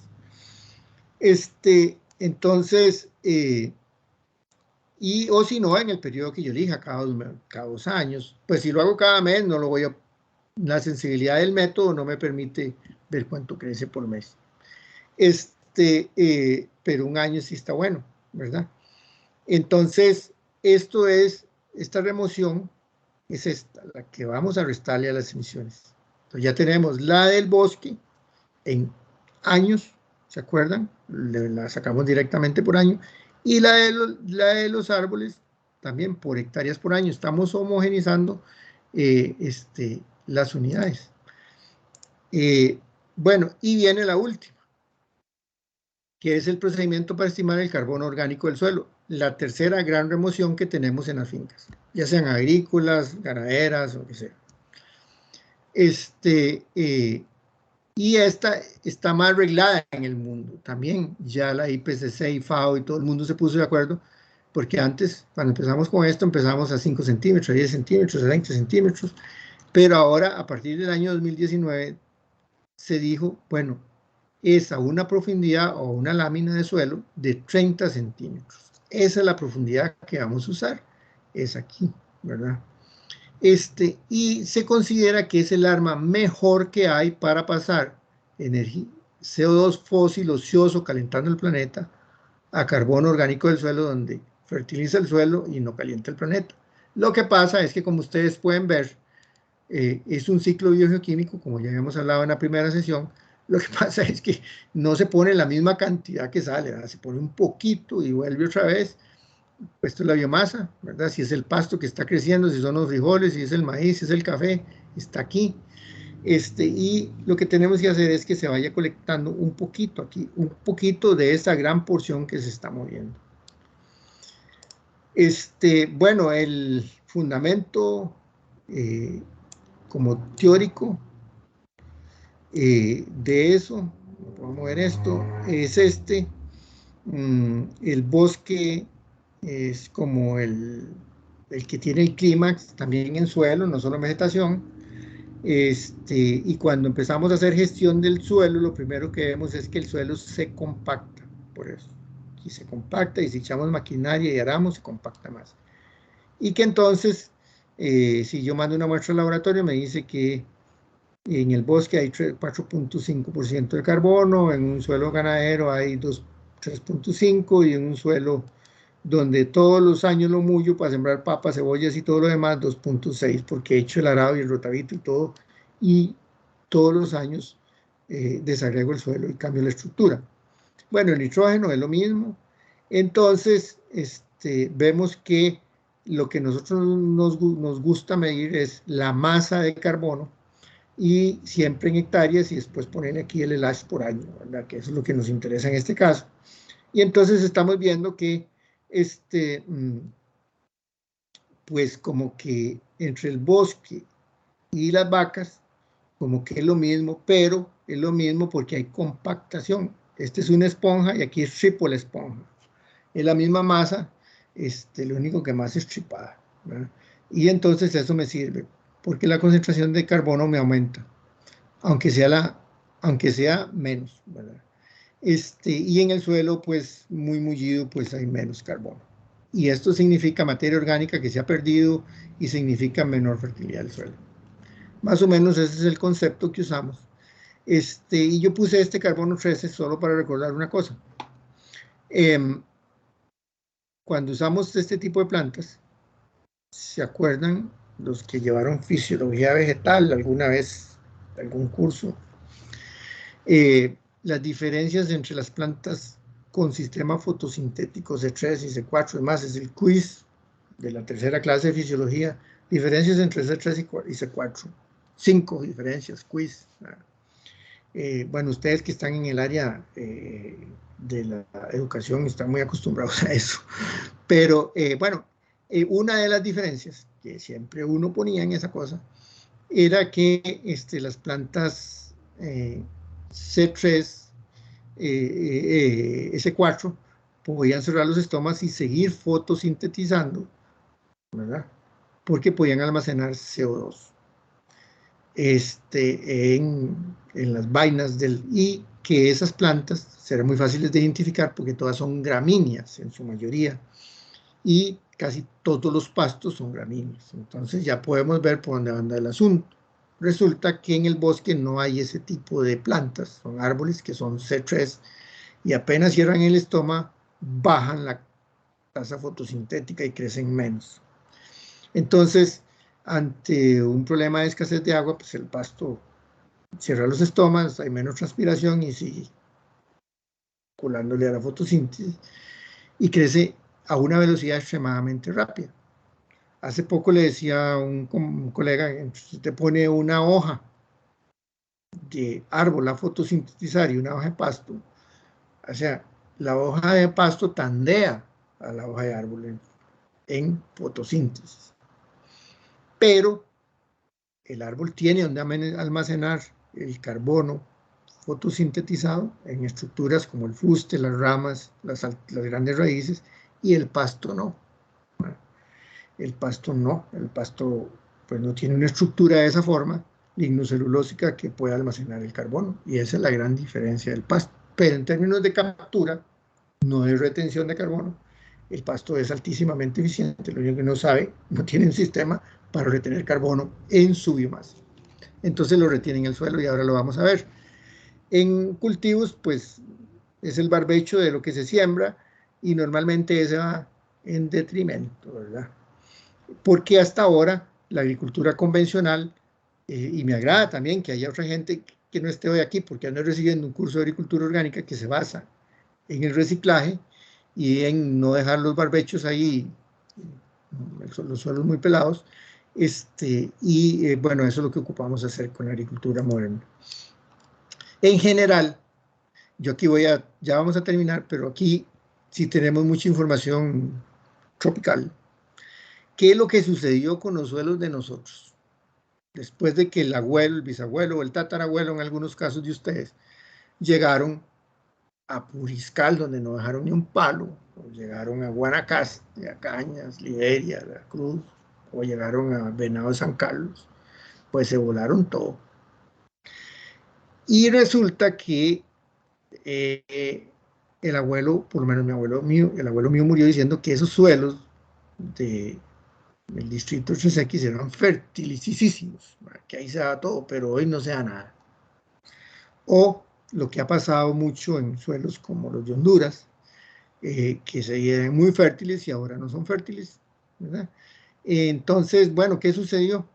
Entonces, o si no, en el periodo que yo elija, cada 2 años. Pues si lo hago cada mes, no lo voy a... La sensibilidad del método no me permite ver cuánto crece por mes. Pero un año sí está bueno, ¿verdad? Entonces, esta remoción es esta, la que vamos a restarle a las emisiones. Entonces ya tenemos la del bosque en años, ¿se acuerdan? La sacamos directamente por año. Y la de los árboles también por hectáreas por año. Estamos homogenizando las unidades. Bueno, y viene la última, que es el procedimiento para estimar el carbono orgánico del suelo. La tercera gran remoción que tenemos en las fincas, ya sean agrícolas, ganaderas o lo que sea. Y esta está más arreglada en el mundo. También ya la IPCC y FAO y todo el mundo se puso de acuerdo, porque antes, cuando empezamos con esto, empezamos a 5 centímetros, a 10 centímetros, a 20 centímetros, pero ahora, a partir del año 2019, se dijo, bueno, es a una profundidad o una lámina de suelo de 30 centímetros. Esa es la profundidad que vamos a usar, es aquí, ¿verdad? Y se considera que es el arma mejor que hay para pasar energía, CO2 fósil ocioso calentando el planeta a carbono orgánico del suelo, donde fertiliza el suelo y no calienta el planeta. Lo que pasa es que, como ustedes pueden ver, es un ciclo biogeoquímico, como ya habíamos hablado en la primera sesión. Lo que pasa es que no se pone la misma cantidad que sale, ¿verdad? Se pone un poquito y vuelve otra vez. Esto es la biomasa, ¿verdad? Si es el pasto que está creciendo, si son los frijoles, si es el maíz, si es el café, está aquí. Y lo que tenemos que hacer es que se vaya colectando un poquito aquí, un poquito de esa gran porción que se está moviendo. Bueno, el fundamento como teórico de eso, vamos a ver esto, es el bosque es como el que tiene el clímax también en suelo, no solo en vegetación. Y cuando empezamos a hacer gestión del suelo, lo primero que vemos es que el suelo se compacta, por eso. Aquí se compacta, y si echamos maquinaria y aramos, se compacta más. Y que entonces, si yo mando una muestra al laboratorio, me dice que en el bosque hay 4.5% de carbono, en un suelo ganadero hay 3.5%, y en un suelo donde todos los años lo mullo para sembrar papas, cebollas y todo lo demás, 2.6%, porque he hecho el arado y el rotavito y todos los años desagrego el suelo y cambio la estructura. Bueno, el nitrógeno es lo mismo. Entonces, vemos que lo que nosotros nos gusta medir es la masa de carbono, y siempre en hectáreas, y después poner aquí el ELASH por año, ¿verdad? Que eso es lo que nos interesa en este caso. Y entonces estamos viendo que pues como que entre el bosque y las vacas, como que es lo mismo, pero es lo mismo porque hay compactación. Esta es una esponja y aquí es triple esponja. Es la misma masa, lo único que más es tripada, ¿verdad? Y entonces eso me sirve, porque la concentración de carbono me aumenta, aunque sea menos, ¿verdad? Y en el suelo, pues muy mullido, pues hay menos carbono. Y esto significa materia orgánica que se ha perdido, y significa menor fertilidad del suelo. Más o menos ese es el concepto que usamos. Y yo puse este carbono 13 solo para recordar una cosa. Cuando usamos este tipo de plantas, ¿se acuerdan los que llevaron fisiología vegetal alguna vez, algún curso? Las diferencias entre las plantas con sistema fotosintético C3 y C4, además es el quiz de la tercera clase de fisiología, diferencias entre C3 y C4, 5 diferencias, quiz. Bueno, ustedes que están en el área de la educación están muy acostumbrados a eso, pero bueno, una de las diferencias que siempre uno ponía en esa cosa era que las plantas C3, S4, podían cerrar los estomas y seguir fotosintetizando, ¿verdad? Porque podían almacenar CO2 en las vainas y que esas plantas serán muy fáciles de identificar porque todas son gramíneas en su mayoría, y casi todos los pastos son gramíneas. Entonces ya podemos ver por dónde anda el asunto. Resulta que en el bosque no hay ese tipo de plantas, son árboles que son C3, y apenas cierran el estoma, bajan la tasa fotosintética y crecen menos. Entonces, ante un problema de escasez de agua, pues el pasto cierra los estomas, hay menos transpiración y sigue colándole a la fotosíntesis, y crece a una velocidad extremadamente rápida. Hace poco le decía a un colega, si te pone una hoja de árbol a fotosintetizar y una hoja de pasto, o sea, la hoja de pasto tandea a la hoja de árbol en fotosíntesis. Pero el árbol tiene donde almacenar el carbono fotosintetizado en estructuras como el fuste, las ramas, las grandes raíces, y el pasto no. El pasto no, el pasto pues no tiene una estructura de esa forma, lignocelulósica que puede almacenar el carbono, y esa es la gran diferencia del pasto. Pero en términos de captura, no de retención de carbono, el pasto es altísimamente eficiente. Lo único que no sabe, no tiene un sistema para retener carbono en su biomasa. Entonces lo retiene en el suelo y ahora lo vamos a ver. En cultivos, pues es el barbecho de lo que se siembra y normalmente ese va en detrimento, ¿verdad? Porque hasta ahora la agricultura convencional, y me agrada también que haya otra gente que no esté hoy aquí porque ando recibiendo un curso de agricultura orgánica que se basa en el reciclaje y en no dejar los barbechos ahí, los suelos muy pelados, bueno, eso es lo que ocupamos hacer con la agricultura moderna. En general, yo aquí ya vamos a terminar, pero aquí sí tenemos mucha información tropical. ¿Qué es lo que sucedió con los suelos de nosotros? Después de que el abuelo, el bisabuelo o el tatarabuelo, en algunos casos de ustedes, llegaron a Puriscal, donde no dejaron ni un palo, o llegaron a Guanacaste, a Cañas, Liberia, a La Cruz, o llegaron a Venado de San Carlos, pues se volaron todo. Y resulta que el abuelo, por lo menos el abuelo mío murió diciendo que esos suelos del distrito 3X eran fertilicísimos, que ahí se da todo, pero hoy no se da nada. O lo que ha pasado mucho en suelos como los de Honduras, que se veían muy fértiles y ahora no son fértiles, ¿verdad? Entonces, bueno, ¿qué sucedió?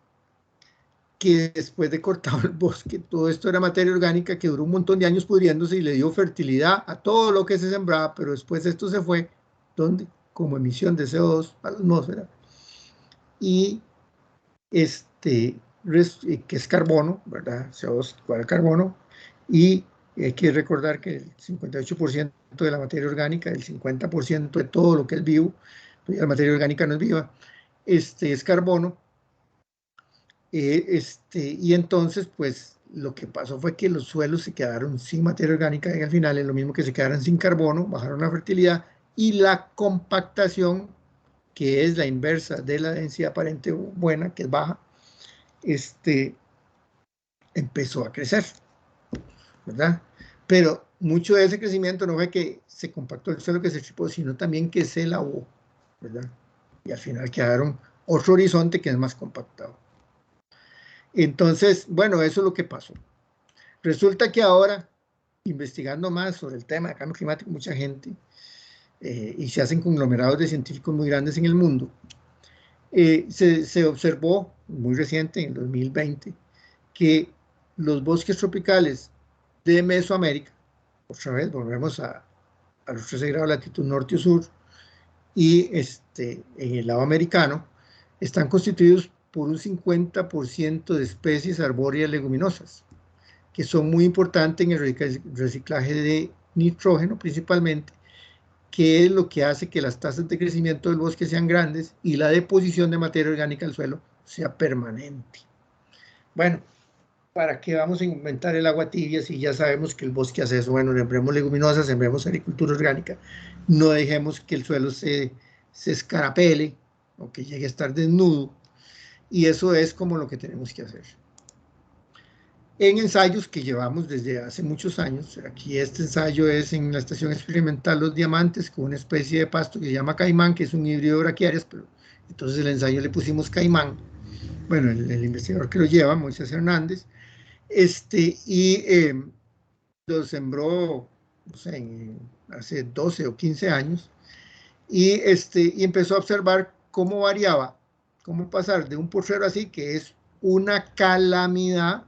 Que después de cortado el bosque, todo esto era materia orgánica que duró un montón de años pudriéndose y le dio fertilidad a todo lo que se sembraba, pero después esto se fue, ¿dónde? Como emisión de CO2 a la atmósfera. Y que es carbono, ¿verdad? CO2 igual a carbono, y hay que recordar que el 58% de la materia orgánica, el 50% de todo lo que es vivo, la materia orgánica no es viva, es carbono. Y entonces, pues, lo que pasó fue que los suelos se quedaron sin materia orgánica y al final es lo mismo que se quedaran sin carbono, bajaron la fertilidad y la compactación, que es la inversa de la densidad aparente buena, que es baja, empezó a crecer, ¿verdad? Pero mucho de ese crecimiento no fue que se compactó el suelo, que se tripó, sino también que se lavó, ¿verdad? Y al final quedaron otro horizonte que es más compactado. Entonces, bueno, eso es lo que pasó. Resulta que ahora, investigando más sobre el tema de cambio climático, mucha gente, y se hacen conglomerados de científicos muy grandes en el mundo, se observó, muy reciente, en 2020, que los bosques tropicales de Mesoamérica, otra vez volvemos a los 13 grados de latitud norte o sur, y en el lado americano, están constituidos por un 50% de especies arbóreas leguminosas, que son muy importantes en el reciclaje de nitrógeno principalmente, que es lo que hace que las tasas de crecimiento del bosque sean grandes y la deposición de materia orgánica al suelo sea permanente. Bueno, ¿para qué vamos a inventar el agua tibia si ya sabemos que el bosque hace eso? Bueno, sembremos leguminosas, sembremos agricultura orgánica, no dejemos que el suelo se escarapele o que llegue a estar desnudo, y eso es como lo que tenemos que hacer. En ensayos que llevamos desde hace muchos años, aquí este ensayo es en la estación experimental Los Diamantes, con una especie de pasto que se llama caimán, que es un híbrido de braquiarias, pero entonces el ensayo le pusimos caimán. Bueno, el investigador que lo lleva, Moisés Hernández, lo sembró, no sé, hace 12 o 15 años, y empezó a observar cómo variaba, cómo pasar de un potrero así, que es una calamidad.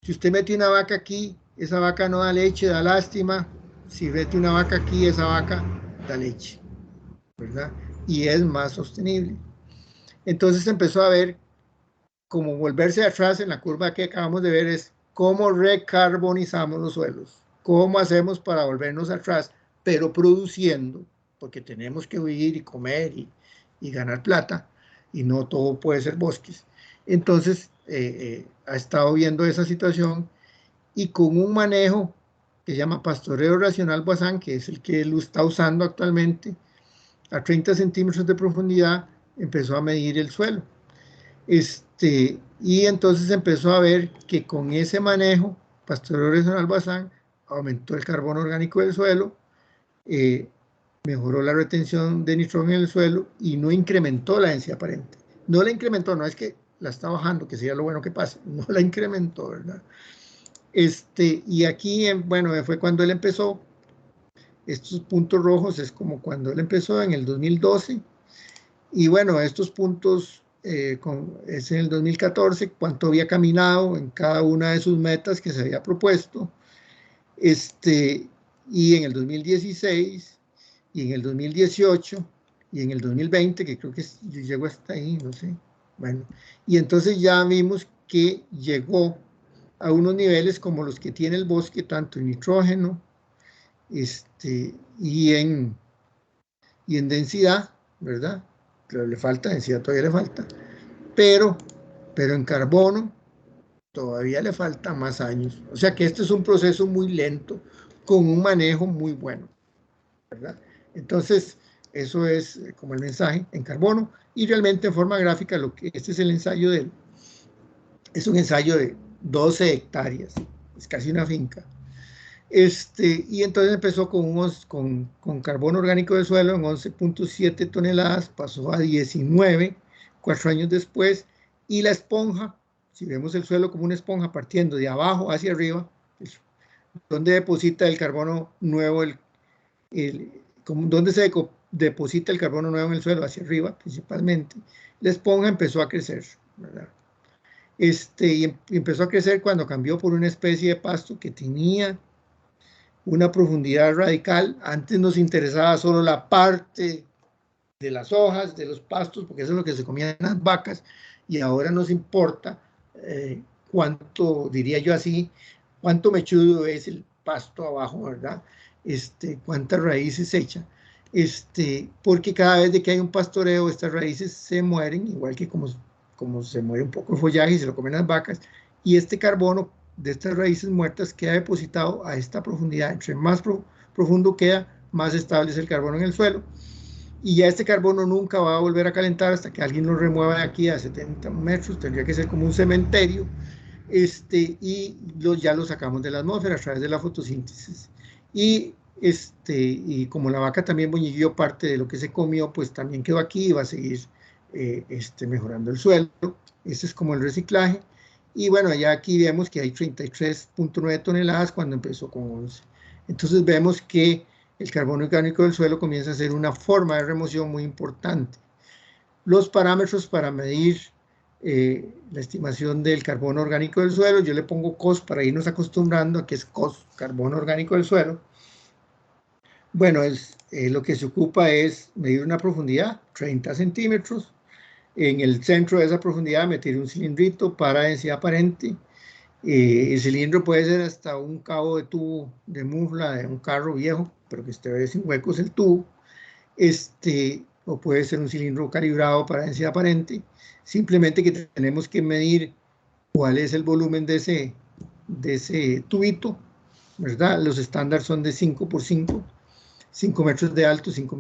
Si usted mete una vaca aquí, esa vaca no da leche, da lástima. Si mete una vaca aquí, esa vaca da leche, ¿verdad? Y es más sostenible. Entonces empezó a ver cómo volverse atrás en la curva que acabamos de ver, es cómo recarbonizamos los suelos, cómo hacemos para volvernos atrás, pero produciendo, porque tenemos que vivir y comer y ganar plata, y no todo puede ser bosques. Entonces, ha estado viendo esa situación y con un manejo que se llama pastoreo racional Boissin, que es el que él está usando actualmente, a 30 centímetros de profundidad, empezó a medir el suelo. Y entonces empezó a ver que con ese manejo, pastoreo horizontal basal, aumentó el carbono orgánico del suelo, mejoró la retención de nitrógeno en el suelo y no incrementó la densidad aparente. No la incrementó, no es que la está bajando, que sería lo bueno que pase, no la incrementó, ¿verdad? Y aquí, bueno, fue cuando él empezó. Estos puntos rojos es como cuando él empezó en el 2012. Y bueno, estos puntos es en el 2014, cuánto había caminado en cada una de sus metas que se había propuesto. Y en el 2016, y en el 2018, y en el 2020, que creo que yo llego hasta ahí, no sé. Bueno, y entonces ya vimos que llegó a unos niveles como los que tiene el bosque, tanto en nitrógeno, y en densidad, ¿verdad? Pero le falta densidad, todavía le falta, pero en carbono todavía le falta más años. O sea que este es un proceso muy lento, con un manejo muy bueno, ¿verdad? Entonces, eso es como el mensaje en carbono, y realmente en forma gráfica, este es el ensayo es un ensayo de 12 hectáreas, es casi una finca. Y entonces empezó con carbono orgánico del suelo en 11.7 toneladas, pasó a 19, 4 años después, y la esponja, si vemos el suelo como una esponja partiendo de abajo hacia arriba, donde deposita el carbono nuevo, donde se deposita el carbono nuevo en el suelo, hacia arriba principalmente, la esponja empezó a crecer, ¿verdad? Y empezó a crecer cuando cambió por una especie de pasto que tenía una profundidad radical. Antes nos interesaba solo la parte de las hojas, de los pastos, porque eso es lo que se comían las vacas, y ahora nos importa cuánto, diría yo así, cuánto mechudo es el pasto abajo, ¿verdad? Cuántas raíces echa. Porque cada vez de que hay un pastoreo, estas raíces se mueren, igual que como se muere un poco el follaje y se lo comen las vacas, y este carbono de estas raíces muertas queda depositado a esta profundidad. Entre más profundo queda, más estable es el carbono en el suelo. Y ya este carbono nunca va a volver a calentar hasta que alguien lo remueva de aquí a 70 metros. Tendría que ser como un cementerio. Y ya lo sacamos de la atmósfera a través de la fotosíntesis. Y como la vaca también boñiguió parte de lo que se comió, pues también quedó aquí y va a seguir mejorando el suelo. Este es como el reciclaje. Y bueno, ya aquí vemos que hay 33.9 toneladas cuando empezó con 11. Entonces vemos que el carbono orgánico del suelo comienza a ser una forma de remoción muy importante. Los parámetros para medir la estimación del carbono orgánico del suelo, yo le pongo COS para irnos acostumbrando a que es COS, carbono orgánico del suelo. Bueno, lo que se ocupa es medir una profundidad, 30 centímetros. En el centro de esa profundidad meter un cilindrito para densidad aparente. El cilindro puede ser hasta un cabo de tubo de mufla de un carro viejo, pero que esté sin huecos el tubo. O puede ser un cilindro calibrado para densidad aparente. Simplemente que tenemos que medir cuál es el volumen de ese tubito, ¿verdad? Los estándares son de 5 por 5, 5 metros de alto, 5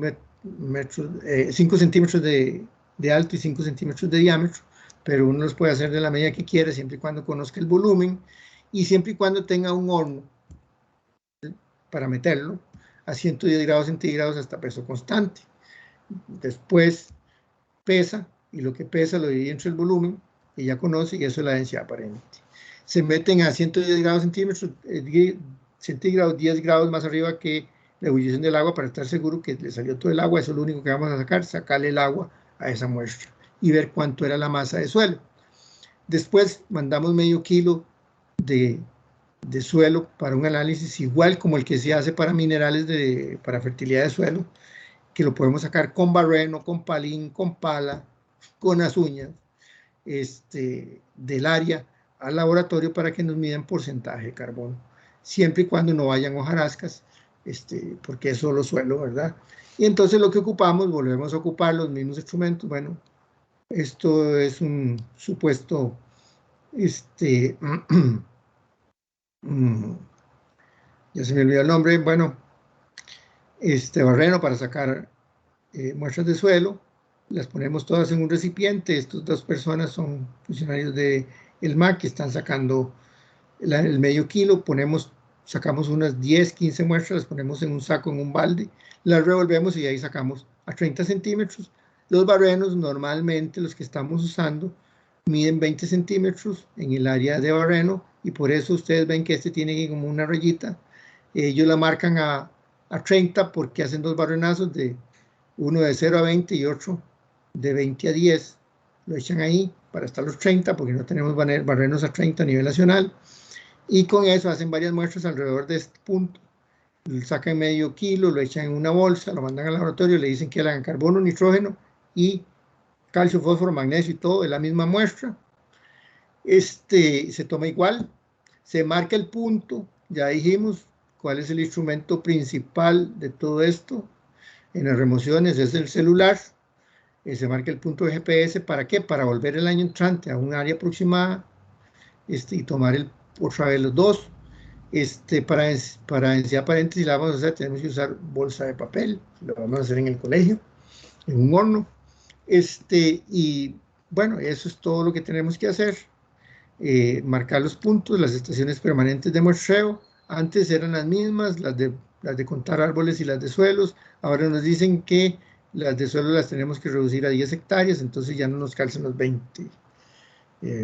centímetros de alto y 5 centímetros de diámetro, pero uno los puede hacer de la medida que quiera, siempre y cuando conozca el volumen y siempre y cuando tenga un horno para meterlo a 110 grados centígrados hasta peso constante. Después pesa, y lo que pesa lo divide entre el volumen, que ya conoce, y eso es la densidad aparente. Se meten a 110 grados centígrados, 10 grados más arriba que la ebullición del agua, para estar seguro que le salió todo el agua. Eso es lo único que vamos a sacar, sacarle el agua a esa muestra y ver cuánto era la masa de suelo. Después mandamos medio kilo de suelo para un análisis igual como el que se hace para minerales para fertilidad de suelo, que lo podemos sacar con barreno, con palín, con pala, con las uñas, del área al laboratorio para que nos midan porcentaje de carbono, siempre y cuando no vayan hojarascas, porque es solo suelo, ¿verdad? Y entonces lo que ocupamos, volvemos a ocupar los mismos instrumentos. Bueno, esto es un supuesto, ya se me olvidó el nombre, bueno, barreno para sacar muestras de suelo, las ponemos todas en un recipiente. Estas 2 personas son funcionarios del MAC que están sacando el medio kilo, sacamos unas 10, 15 muestras, las ponemos en un saco, en un balde, las revolvemos y ahí sacamos a 30 centímetros. Los barrenos, normalmente los que estamos usando, miden 20 centímetros en el área de barreno, y por eso ustedes ven que este tiene como una rayita. Ellos la marcan a 30 porque hacen 2 barrenazos, uno de 0 a 20 y otro de 20 a 10. Lo echan ahí para hasta los 30 porque no tenemos barrenos a 30 a nivel nacional. Y con eso hacen varias muestras alrededor de este punto. Sacan medio kilo, lo echan en una bolsa, lo mandan al laboratorio, le dicen que hagan carbono, nitrógeno y calcio, fósforo, magnesio y todo de la misma muestra. Se toma igual, se marca el punto, ya dijimos cuál es el instrumento principal de todo esto. En las remociones es el celular, se marca el punto de GPS, ¿para qué? Para volver el año entrante a un área aproximada y tomar otra vez los 2. Para densidad aparente, si la vamos a hacer, tenemos que usar bolsa de papel, lo vamos a hacer en el colegio, en un horno. Y bueno, eso es todo lo que tenemos que hacer. Marcar los puntos, las estaciones permanentes de muestreo. Antes eran las mismas, las de contar árboles y las de suelos. Ahora nos dicen que las de suelos las tenemos que reducir a 10 hectáreas, entonces ya no nos calzan los 20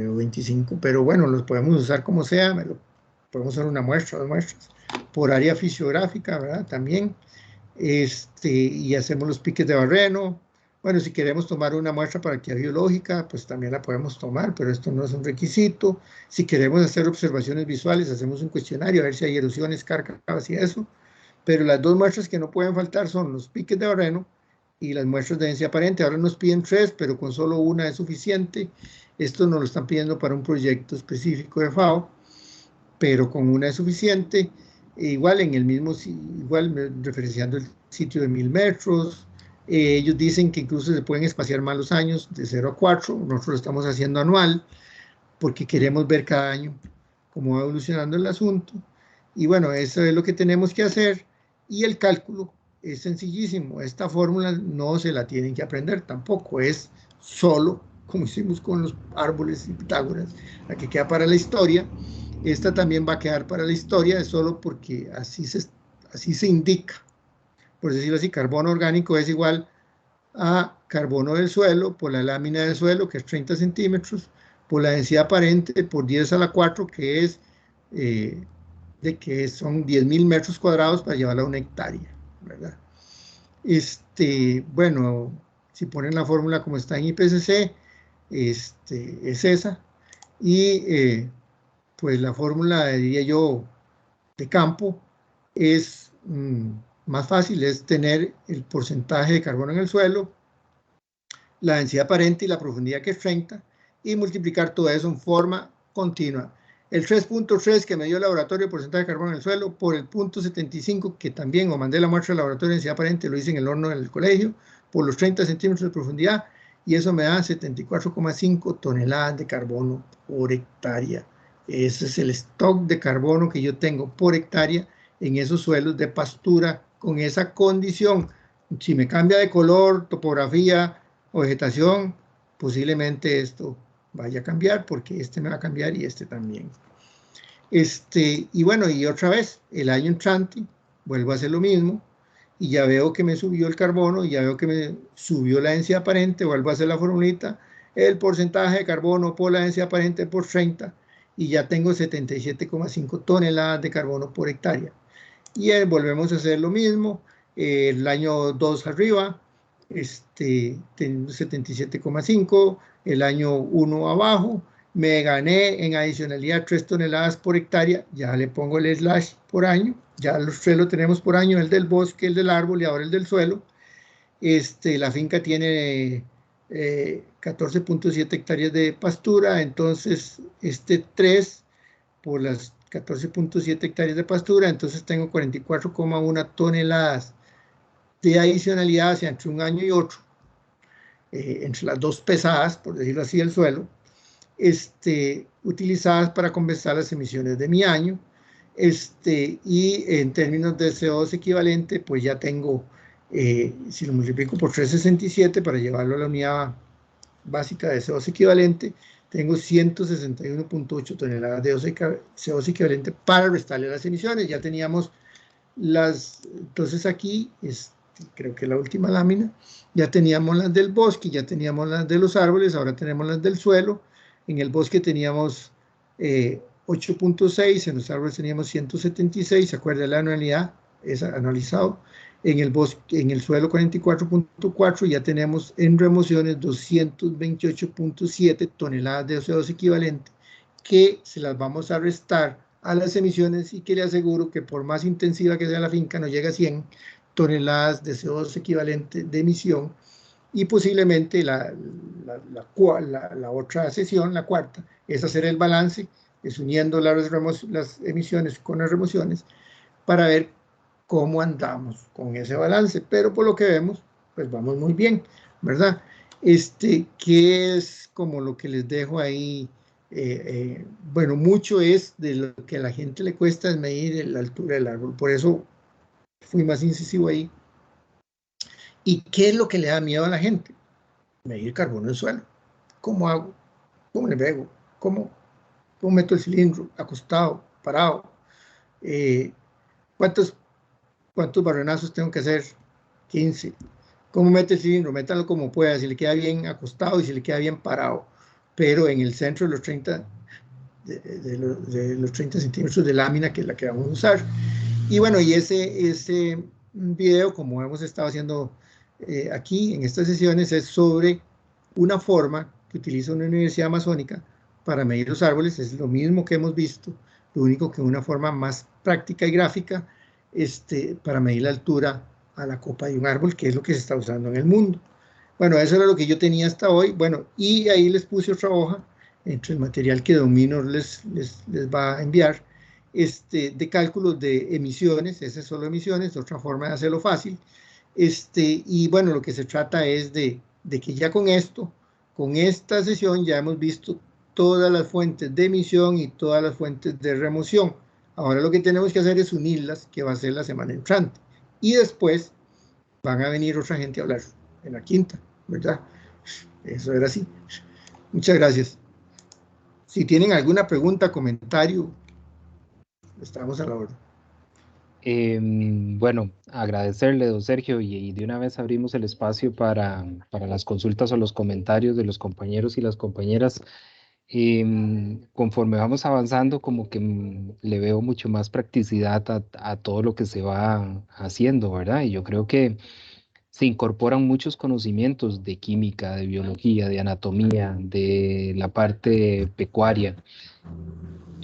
o 25, pero bueno, los podemos usar como sea, podemos usar una muestra, 2 muestras, por área fisiográfica, ¿verdad? También, y hacemos los piques de barreno. Bueno, si queremos tomar una muestra para actividad biológica, pues también la podemos tomar, pero esto no es un requisito. Si queremos hacer observaciones visuales, hacemos un cuestionario a ver si hay erosiones, cárcavas y eso. Pero las 2 muestras que no pueden faltar son los piques de barreno y las muestras de densidad aparente. Ahora nos piden 3, pero con solo una es suficiente. Esto nos lo están pidiendo para un proyecto específico de FAO, pero con una es suficiente. Igual en el mismo, referenciando el sitio de 1000 metros. Ellos dicen que incluso se pueden espaciar más los años, de 0 a 4. Nosotros lo estamos haciendo anual, porque queremos ver cada año cómo va evolucionando el asunto. Y bueno, eso es lo que tenemos que hacer. Y el cálculo es sencillísimo. Esta fórmula no se la tienen que aprender tampoco. Es solo, como hicimos con los árboles y Pitágoras, la que queda para la historia. Esta también va a quedar para la historia, es solo porque así se indica. Por decirlo así, carbono orgánico es igual a carbono del suelo por la lámina del suelo, que es 30 centímetros, por la densidad aparente por 10 a la 4, que es son 10.000 metros cuadrados para llevarla a una hectárea, ¿verdad? Bueno, si ponen la fórmula como está en IPCC, es esa. Y pues la fórmula, diría yo, de campo es más fácil, es tener el porcentaje de carbono en el suelo, la densidad aparente y la profundidad, que es 30, y multiplicar todo eso en forma continua. El 3.3 que me dio el laboratorio de porcentaje de carbono en el suelo por el 0.75 que también mandé la muestra al laboratorio de densidad aparente, lo hice en el horno del colegio, por los 30 centímetros de profundidad, y eso me da 74,5 toneladas de carbono por hectárea. Ese es el stock de carbono que yo tengo por hectárea en esos suelos de pastura con esa condición. Si me cambia de color, topografía o vegetación, posiblemente esto vaya a cambiar, porque este me va a cambiar y este también. Y bueno, y otra vez, el año entrante, vuelvo a hacer lo mismo, y ya veo que me subió el carbono, y ya veo que me subió la densidad aparente, vuelvo a hacer la formulita, el porcentaje de carbono por la densidad aparente por 30, y ya tengo 77,5 toneladas de carbono por hectárea. Y volvemos a hacer lo mismo, el año 2 arriba, tengo 77,5, el año 1 abajo, me gané en adicionalidad 3 toneladas por hectárea, ya le pongo el slash por año, ya los 3 lo tenemos por año, el del bosque, el del árbol y ahora el del suelo. La finca tiene 14.7 hectáreas de pastura, entonces 3 por las 14.7 hectáreas de pastura, entonces tengo 44,1 toneladas de adicionalidad hacia entre un año y otro, entre las 2 pesadas, por decirlo así, del suelo, utilizadas para compensar las emisiones de mi año, y en términos de CO2 equivalente, pues ya tengo Si lo multiplico por 367 para llevarlo a la unidad básica de CO2 equivalente, tengo 161.8 toneladas de CO2 equivalente para restarle las emisiones. Ya teníamos entonces aquí, creo que la última lámina, ya teníamos las del bosque, ya teníamos las de los árboles, ahora tenemos las del suelo. En el bosque teníamos 8.6, en los árboles teníamos 176, ¿se acuerda la anualidad? Es anualizado. En el bosque, en el suelo 44.4, ya tenemos en remociones 228.7 toneladas de CO2 equivalente, que se las vamos a restar a las emisiones y que le aseguro que por más intensiva que sea la finca no llega a 100 toneladas de CO2 equivalente de emisión, y posiblemente la otra sesión, la cuarta, es hacer el balance, es uniendo las emisiones con las remociones para ver cómo andamos con ese balance, pero por lo que vemos, pues vamos muy bien, ¿verdad? Que es como lo que les dejo ahí. Bueno, mucho es de lo que a la gente le cuesta es medir la altura del árbol, por eso fui más incisivo ahí. ¿Y qué es lo que le da miedo a la gente? Medir carbono en el suelo. ¿Cómo hago? ¿Cómo le pego? ¿Cómo meto el cilindro? Acostado, parado. ¿Cuántos barrenazos tengo que hacer? 15. ¿Cómo mete el cilindro? Métalo como pueda, si le queda bien acostado y si le queda bien parado, pero en el centro de los 30, de los 30 centímetros de lámina, que es la que vamos a usar. Y bueno, y ese video, como hemos estado haciendo aquí en estas sesiones, es sobre una forma que utiliza una universidad amazónica para medir los árboles. Es lo mismo que hemos visto, lo único que una forma más práctica y gráfica para medir la altura a la copa de un árbol, que es lo que se está usando en el mundo. Bueno, eso era lo que yo tenía hasta hoy. Bueno, y ahí les puse otra hoja, entre el material que Domino les va a enviar, de cálculos de emisiones. Ese es solo emisiones, otra forma de hacerlo fácil. Y bueno, lo que se trata es de que ya con esto, con esta sesión, ya hemos visto todas las fuentes de emisión y todas las fuentes de remoción. Ahora lo que tenemos que hacer es unirlas, que va a ser la semana entrante. Y después van a venir otra gente a hablar en la quinta, ¿verdad? Eso era así. Muchas gracias. Si tienen alguna pregunta, comentario, estamos a la orden. Bueno, agradecerle, don Sergio, y de una vez abrimos el espacio para las consultas o los comentarios de los compañeros y las compañeras. Conforme vamos avanzando, como que le veo mucho más practicidad a todo lo que se va haciendo, ¿verdad? Y yo creo que se incorporan muchos conocimientos de química, de biología, de anatomía, de la parte pecuaria.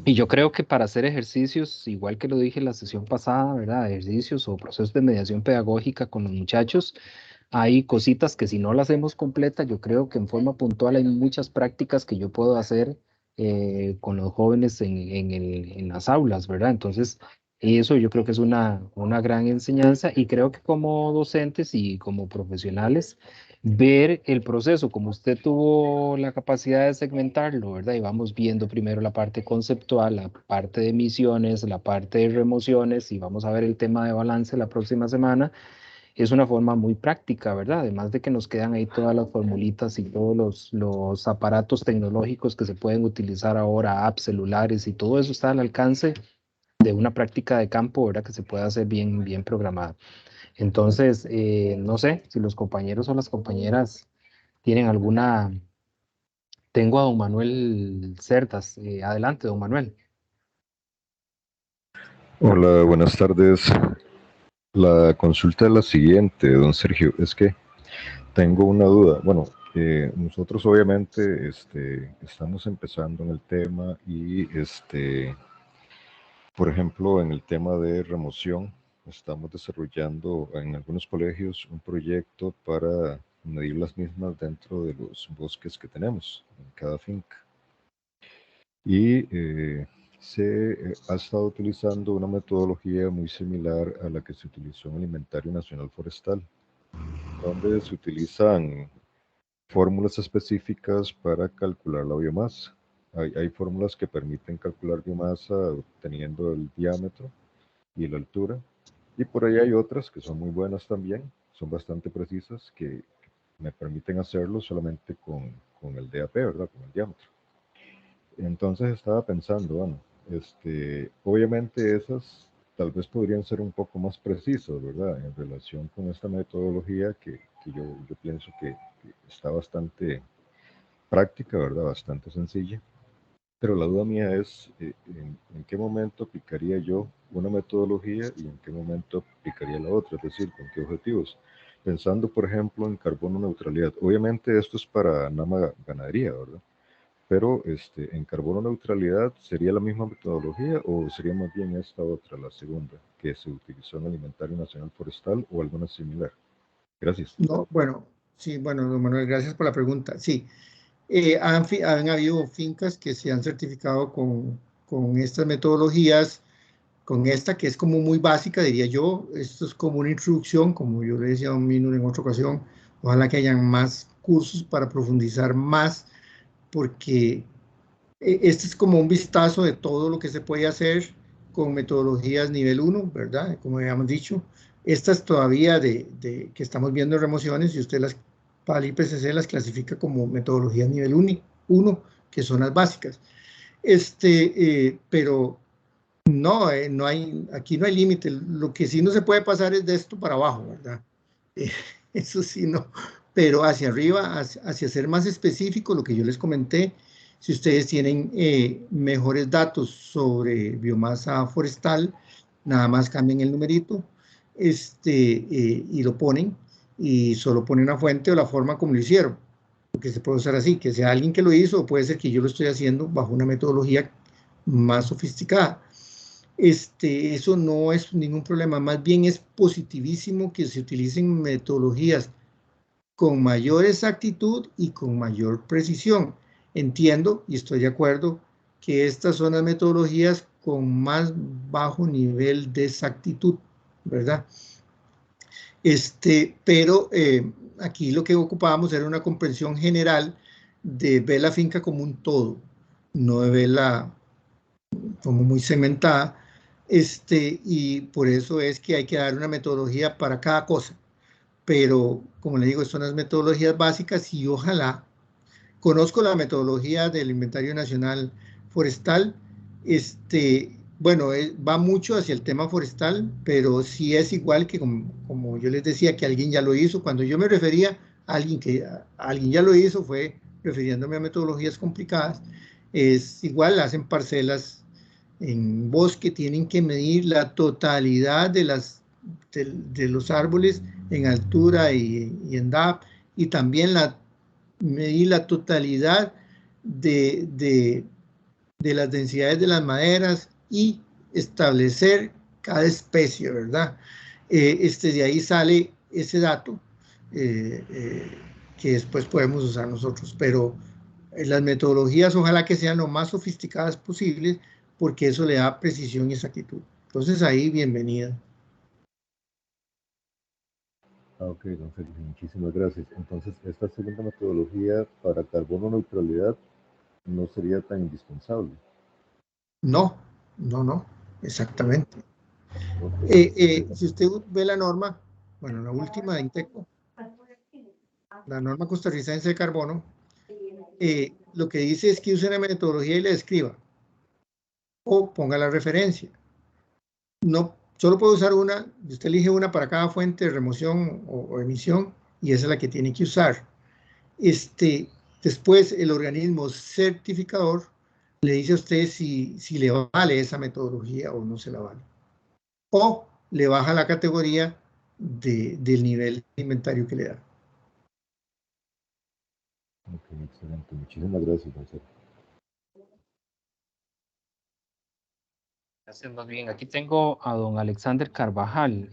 Y yo creo que para hacer ejercicios, igual que lo dije en la sesión pasada, ¿verdad? Ejercicios o procesos de mediación pedagógica con los muchachos, hay cositas que si no las hacemos completas, yo creo que en forma puntual hay muchas prácticas que yo puedo hacer con los jóvenes en las aulas, ¿verdad? Entonces, eso yo creo que es una gran enseñanza y creo que como docentes y como profesionales, ver el proceso, como usted tuvo la capacidad de segmentarlo, ¿verdad? Y vamos viendo primero la parte conceptual, la parte de emisiones, la parte de remociones y vamos a ver el tema de balance la próxima semana. Es una forma muy práctica, ¿verdad? Además de que nos quedan ahí todas las formulitas y todos los aparatos tecnológicos que se pueden utilizar ahora, apps, celulares y todo eso está al alcance de una práctica de campo, ¿verdad? Que se puede hacer bien, bien programada. Entonces, no sé si los compañeros o las compañeras tienen alguna... Tengo a don Manuel Cerdas. Adelante, don Manuel. Hola, buenas tardes. La consulta es la siguiente, don Sergio. Es que tengo una duda. Bueno, nosotros obviamente estamos empezando en el tema y, por ejemplo, en el tema de remoción, estamos desarrollando en algunos colegios un proyecto para medir las mismas dentro de los bosques que tenemos en cada finca. Y se ha estado utilizando una metodología muy similar a la que se utilizó en el Inventario Nacional Forestal, donde se utilizan fórmulas específicas para calcular la biomasa. Hay fórmulas que permiten calcular biomasa obteniendo el diámetro y la altura, y por ahí hay otras que son muy buenas también, son bastante precisas que me permiten hacerlo solamente con el DAP, ¿verdad? Con el diámetro. Entonces estaba pensando, bueno, obviamente esas tal vez podrían ser un poco más precisas, ¿verdad? En relación con esta metodología que yo pienso que está bastante práctica, ¿verdad? Bastante sencilla. Pero la duda mía es en qué momento aplicaría yo una metodología y en qué momento aplicaría la otra, es decir, con qué objetivos. Pensando, por ejemplo, en carbono neutralidad. Obviamente esto es para NAMA ganadería, ¿verdad? Pero en carbono neutralidad, ¿sería la misma metodología o sería más bien esta otra, la segunda, que se utilizó en el Inventario Nacional Forestal o alguna similar? Gracias. No, bueno, sí, bueno, don Manuel, gracias por la pregunta. Sí, han habido fincas que se han certificado con estas metodologías, con esta que es como muy básica, diría yo. Esto es como una introducción, como yo le decía a don Mino en otra ocasión. Ojalá que hayan más cursos para profundizar más, porque este es como un vistazo de todo lo que se puede hacer con metodologías nivel 1, ¿verdad? Como habíamos dicho. Estas todavía que estamos viendo en remociones, y usted para el IPCC las clasifica como metodologías nivel 1, que son las básicas. Pero no, aquí no hay límite. Lo que sí no se puede pasar es de esto para abajo, ¿verdad? Eso sí no. Pero hacia arriba, hacia ser más específico, lo que yo les comenté, si ustedes tienen mejores datos sobre biomasa forestal, nada más cambien el numerito y lo ponen, y solo ponen una fuente o la forma como lo hicieron, porque se puede usar así, que sea alguien que lo hizo, o puede ser que yo lo estoy haciendo bajo una metodología más sofisticada. Eso no es ningún problema, más bien es positivísimo que se utilicen metodologías con mayor exactitud y con mayor precisión. Entiendo y estoy de acuerdo que estas son las metodologías con más bajo nivel de exactitud, ¿verdad? Pero aquí lo que ocupábamos era una comprensión general de ver la finca como un todo, no de verla como muy segmentada, y por eso es que hay que dar una metodología para cada cosa. Pero, como le digo, son las metodologías básicas, y ojalá, conozco la metodología del Inventario Nacional Forestal, bueno, va mucho hacia el tema forestal, pero sí es igual que, como yo les decía, que alguien ya lo hizo. Cuando yo me refería a alguien ya lo hizo, fue refiriéndome a metodologías complicadas. Es igual, hacen parcelas en bosque, tienen que medir la totalidad de los árboles en altura y en DAP, y también medir la totalidad de las densidades de las maderas, y establecer cada especie, ¿verdad? De ahí sale ese dato que después podemos usar nosotros, pero las metodologías ojalá que sean lo más sofisticadas posibles, porque eso le da precisión y exactitud. Entonces ahí, bienvenida. Ok, don Sergio, muchísimas gracias. Entonces, esta segunda metodología para carbono neutralidad no sería tan indispensable. No, exactamente. Si usted ve la norma, bueno, la última de INTECO, la norma costarricense de carbono, lo que dice es que use una metodología y la describa, o ponga la referencia. No, solo puede usar una, usted elige una para cada fuente de remoción o emisión, y esa es la que tiene que usar. Después, el organismo certificador le dice a usted si le vale esa metodología o no se la vale, o le baja la categoría del nivel de inventario que le da. Ok, excelente. Muchísimas gracias, don Sergio. Gracias, más bien. Aquí tengo a don Alexander Carvajal.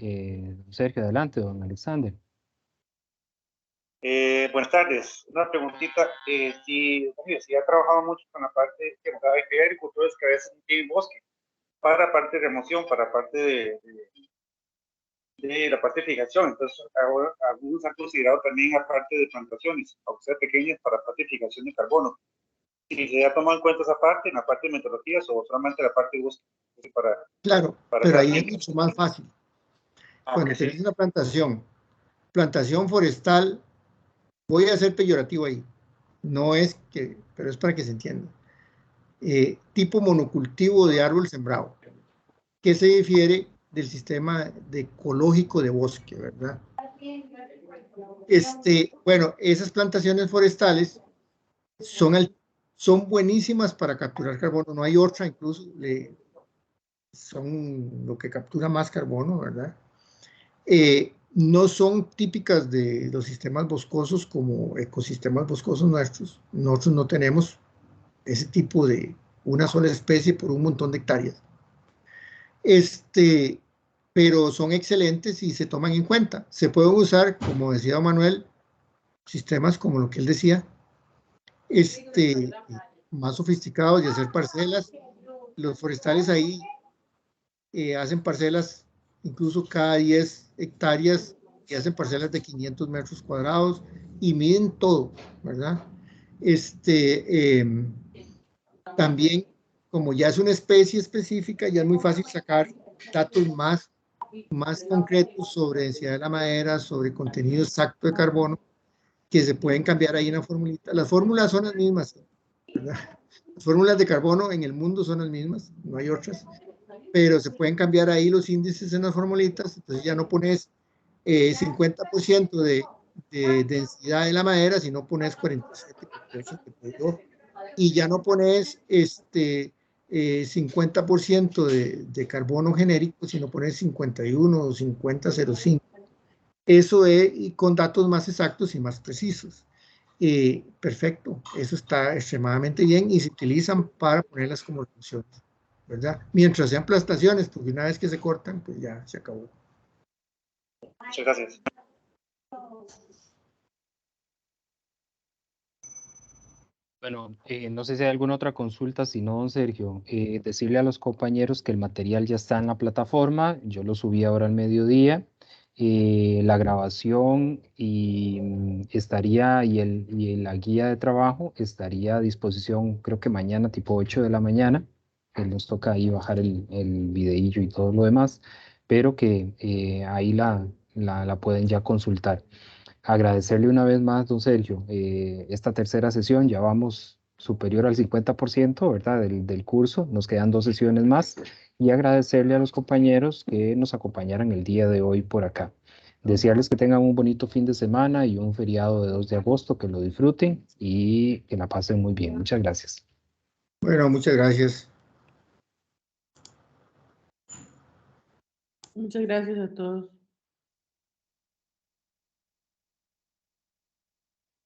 Sergio, adelante, don Alexander. Buenas tardes. Una preguntita. Si ha trabajado mucho con la parte que hay agricultores que a veces no tienen bosque para parte de remoción, para parte de la parte de fijación. Entonces, algunos han considerado también la parte de plantaciones, aunque sea pequeñas, para parte de fijación de carbono. Si se ha tomado en cuenta esa parte, en la parte de metodologías, o solamente la parte de bosque. Claro, pero ahí es mucho más fácil. Bueno, sí. tenés una plantación, plantación forestal, voy a ser peyorativo ahí, no es que, pero es para que se entienda. Tipo monocultivo de árbol sembrado, que se difiere del sistema ecológico de bosque, ¿verdad? Bueno, esas plantaciones forestales son buenísimas para capturar carbono, no hay otra, incluso son lo que captura más carbono, ¿verdad? No son típicas de los sistemas boscosos como ecosistemas boscosos nuestros. Nosotros no tenemos ese tipo de una sola especie por un montón de hectáreas. Pero son excelentes y se toman en cuenta. Se pueden usar, como decía Manuel, sistemas como lo que él decía, más sofisticados de hacer parcelas. Los forestales ahí hacen parcelas incluso cada 10 hectáreas y hacen parcelas de 500 metros cuadrados y miden todo, ¿verdad? También, como ya es una especie específica, ya es muy fácil sacar datos más concretos sobre densidad de la madera, sobre contenido exacto de carbono, que se pueden cambiar ahí en la formulita. Las fórmulas son las mismas, ¿verdad? Las fórmulas de carbono en el mundo son las mismas, no hay otras, pero se pueden cambiar ahí los índices en las formulitas, entonces ya no pones 50% de densidad de la madera, sino pones 47, y ya no pones 50% de carbono genérico, sino pones 51 o 50,05. Eso es y con datos más exactos y más precisos. Perfecto, eso está extremadamente bien y se utilizan para ponerlas como funciones, ¿verdad? Mientras sean plantaciones, porque una vez que se cortan, pues ya se acabó. Muchas gracias. Bueno, no sé si hay alguna otra consulta, si no, don Sergio, decirle a los compañeros que el material ya está en la plataforma, yo lo subí ahora al mediodía, la grabación estaría y la guía de trabajo estaría a disposición, creo que mañana tipo 8 de la mañana, que nos toca ahí bajar el videillo y todo lo demás, pero que ahí la pueden ya consultar. Agradecerle una vez más, don Sergio, esta tercera sesión, ya vamos superior al 50%, ¿verdad? Del curso, nos quedan 2 sesiones más y agradecerle a los compañeros que nos acompañaran el día de hoy por acá. Desearles que tengan un bonito fin de semana y un feriado de 2 de agosto, que lo disfruten y que la pasen muy bien. Muchas gracias. Bueno, muchas gracias. Muchas gracias a todos.